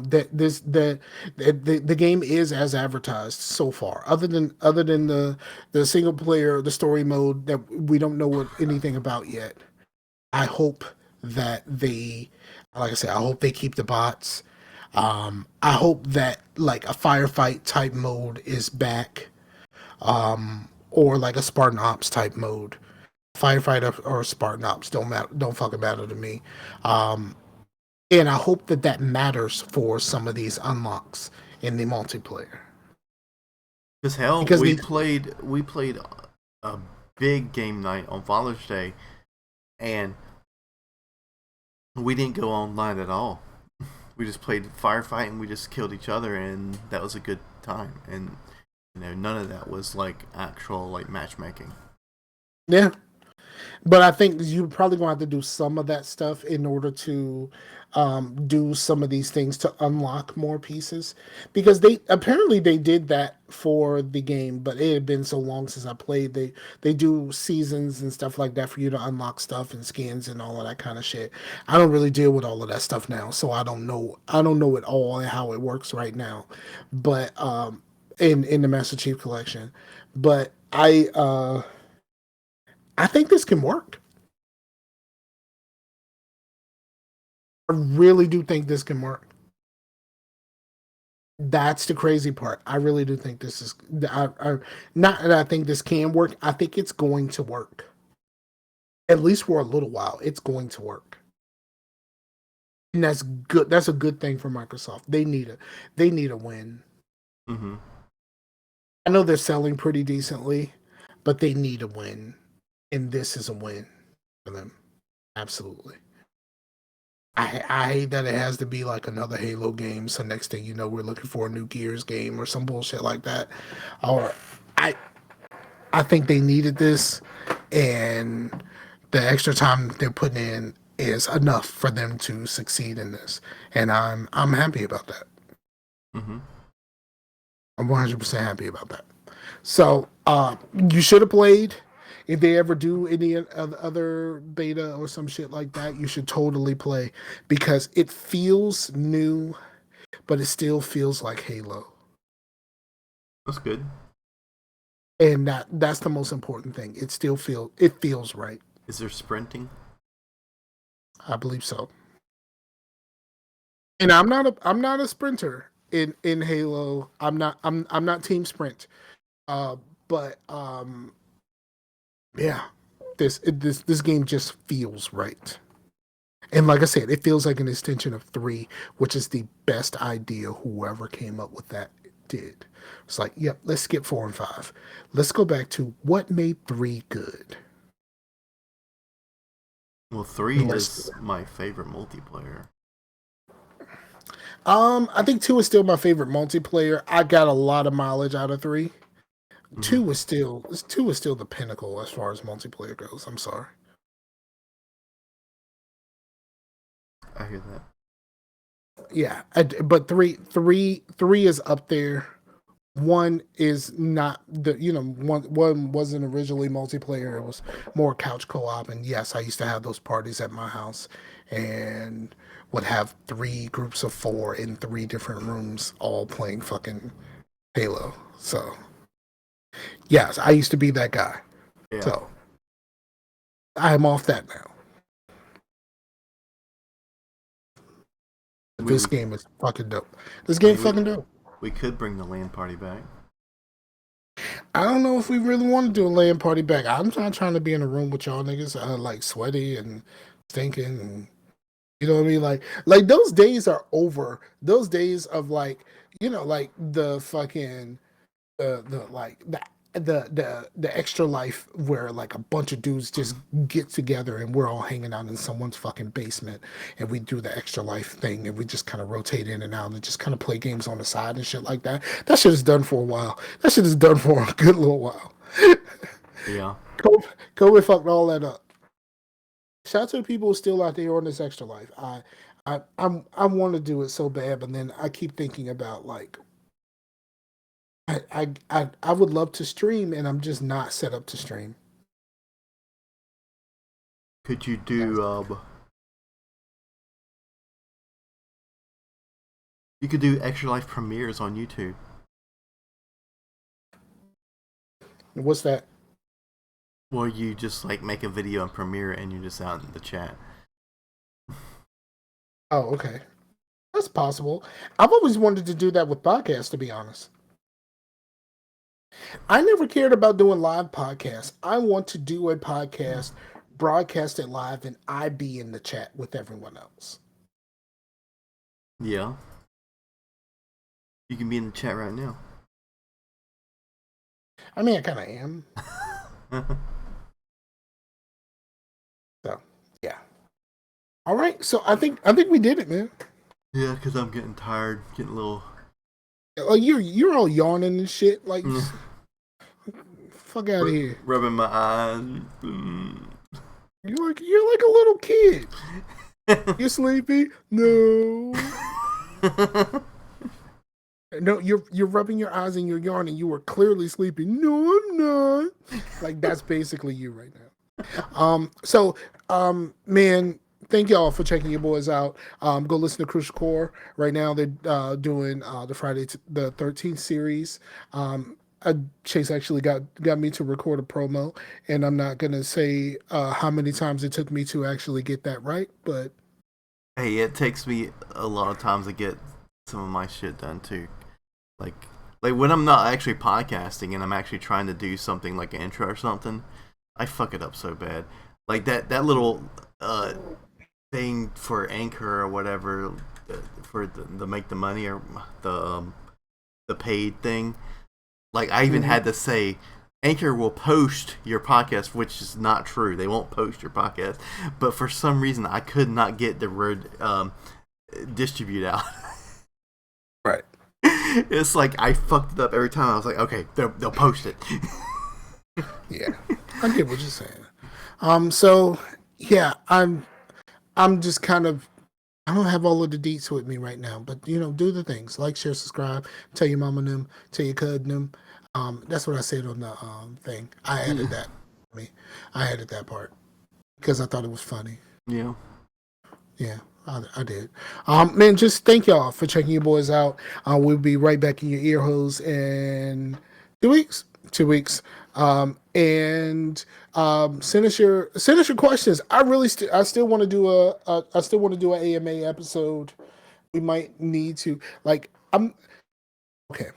That this the game is as advertised so far. Other than the single player, the story mode that we don't know what anything about yet. I hope that they, like I said, I hope they keep the bots. I hope that like a firefight type mode is back, or like a Spartan Ops type mode. Firefight or Spartan Ops don't matter, don't fucking matter to me. Um, and I hope that that matters for some of these unlocks in the multiplayer Because hell, because we played a big game night on Father's Day, and we didn't go online at all. We just played firefight and we just killed each other, and that was a good time. And none of that was like actual like matchmaking. yeah. But I think you're probably going to have to do some of that stuff in order to do some of these things to unlock more pieces. Because they did that for the game, but it had been so long since I played. They do seasons and stuff like that for you to unlock stuff and skins and all of that kind of shit. I don't really deal with all of that stuff now, so I don't know it all and how it works right now. But in the Master Chief Collection, but I think this can work. I really do think this can work. That's the crazy part. I really do think this is. Not that I think this can work. I think it's going to work. At least for a little while, it's going to work, and that's good. That's a good thing for Microsoft. They need a win. Mm-hmm. I know they're selling pretty decently, but they need a win, and this is a win for them. Absolutely. I hate that it has to be like another Halo game. So next thing you know, we're looking for a new Gears game or some bullshit like that. Or I I think they needed this, and the extra time they're putting in is enough for them to succeed in this, and I'm happy about that. Mm-hmm. I'm 100% happy about that. So, you should have played. If they ever do any other beta or some shit like that, you should totally play because it feels new, but it still feels like Halo. That's good. And that's the most important thing. It feels right. Is there sprinting? I believe so. And I'm not a sprinter in Halo. I'm not team sprint. Uh, but yeah, this game just feels right. And like I said, it feels like an extension of 3, which is the best idea whoever came up with that did. It's like, yep, let's skip 4 and 5. Let's go back to what made 3 good. Well, 3 is my favorite multiplayer. I think 2 is still my favorite multiplayer. I got a lot of mileage out of 3. Mm-hmm. 2 is still the pinnacle as far as multiplayer goes. I'm sorry. I hear that. Yeah, but three is up there. 1 is not one wasn't originally multiplayer. It was more couch co-op. And yes, I used to have those parties at my house and would have 3 groups of 4 in 3 different rooms, all playing fucking Halo. So yes, I used to be that guy. Yeah. So I'm off that now. This game is fucking dope. This game fucking dope. We could bring the LAN party back. I don't know if we really want to do a LAN party back. I'm not trying to be in a room with y'all niggas like sweaty and stinking and you know what I mean? Like those days are over. Those days of like the fucking the extra life where like a bunch of dudes just get together and we're all hanging out in someone's fucking basement and we do the extra life thing and we just kind of rotate in and out and just kind of play games on the side and shit like that. That shit is done for a while. That shit is done for a good little while. Yeah. COVID fucked all that up. Shout out to the people still out there on this extra life. I want to do it so bad, but then I keep thinking about like I would love to stream, and I'm just not set up to stream. Could you do you could do extra life premieres on YouTube? What's that? Well, you just like make a video and premiere it, and you're just out in the chat. Oh, okay, that's possible. I've always wanted to do that with podcasts, to be honest. I never cared about doing live podcasts. I want to do a podcast, broadcast it live, and I be in the chat with everyone else. Yeah. You can be in the chat right now. I mean, I kind of am. So, yeah. All right. So I think we did it, man. Yeah, because I'm getting tired, getting a little. Like you're all yawning and shit. Like, fuck out of here. Rubbing my eyes. You're like a little kid. You sleepy? No. No, you're rubbing your eyes and you're yawning. You were clearly sleepy. No, I'm not. Like that's basically you right now. Man, thank y'all for checking your boys out. Go listen to Crucial Core. Right now they're doing the Friday the 13th series. Chase actually got me to record a promo, and I'm not gonna say how many times it took me to actually get that right, but hey, it takes me a lot of times to get some of my shit done too. Like when I'm not actually podcasting and I'm actually trying to do something like an intro or something, I fuck it up so bad. Like that little thing for Anchor or whatever for the make the money or the paid thing. Like I even had to say Anchor will post your podcast, which is not true. They won't post your podcast, but for some reason I could not get the word distribute out. Right. It's like I fucked it up every time. I was like, okay, they'll post it. Yeah, I get what you're saying. So yeah, I'm just kind of I don't have all of the deets with me right now, but do the things like, share, subscribe, tell your mama them, tell your cousin them. That's what I said on the thing. I added that. Me, I added that part because I thought it was funny. Yeah. Yeah, I did. Man, just thank y'all for checking your boys out. We'll be right back in your ear holes in 2 weeks. 2 weeks. And send us your questions. I still want to do I still want to do an AMA episode. We might need to okay.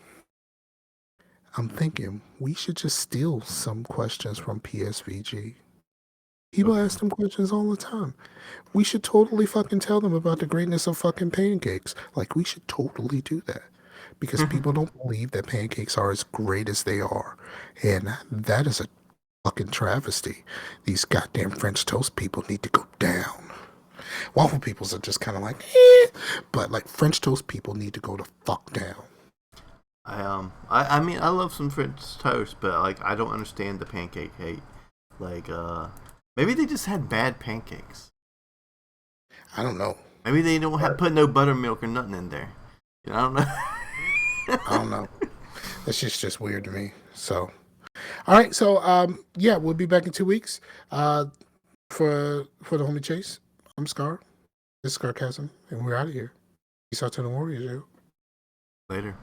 I'm thinking we should just steal some questions from PSVG. People Okay. ask them questions all the time. We should totally fucking tell them about the greatness of fucking pancakes. Like, we should totally do that. Because people don't believe that pancakes are as great as they are. And that is a fucking travesty. These goddamn French toast people need to go down. Waffle peoples are just kind of like, eh. But, like, French toast people need to go the fuck down. I mean, I love some French toast, but like, I don't understand the pancake hate. Like, maybe they just had bad pancakes. I don't know. Maybe they don't have put no buttermilk or nothing in there. I don't know. I don't know. That's just weird to me. So, all right. So, yeah, we'll be back in 2 weeks. For the homie Chase, I'm Scar. This is Scarcasm, and we're out of here. Peace out to the Warriors, yo. Later.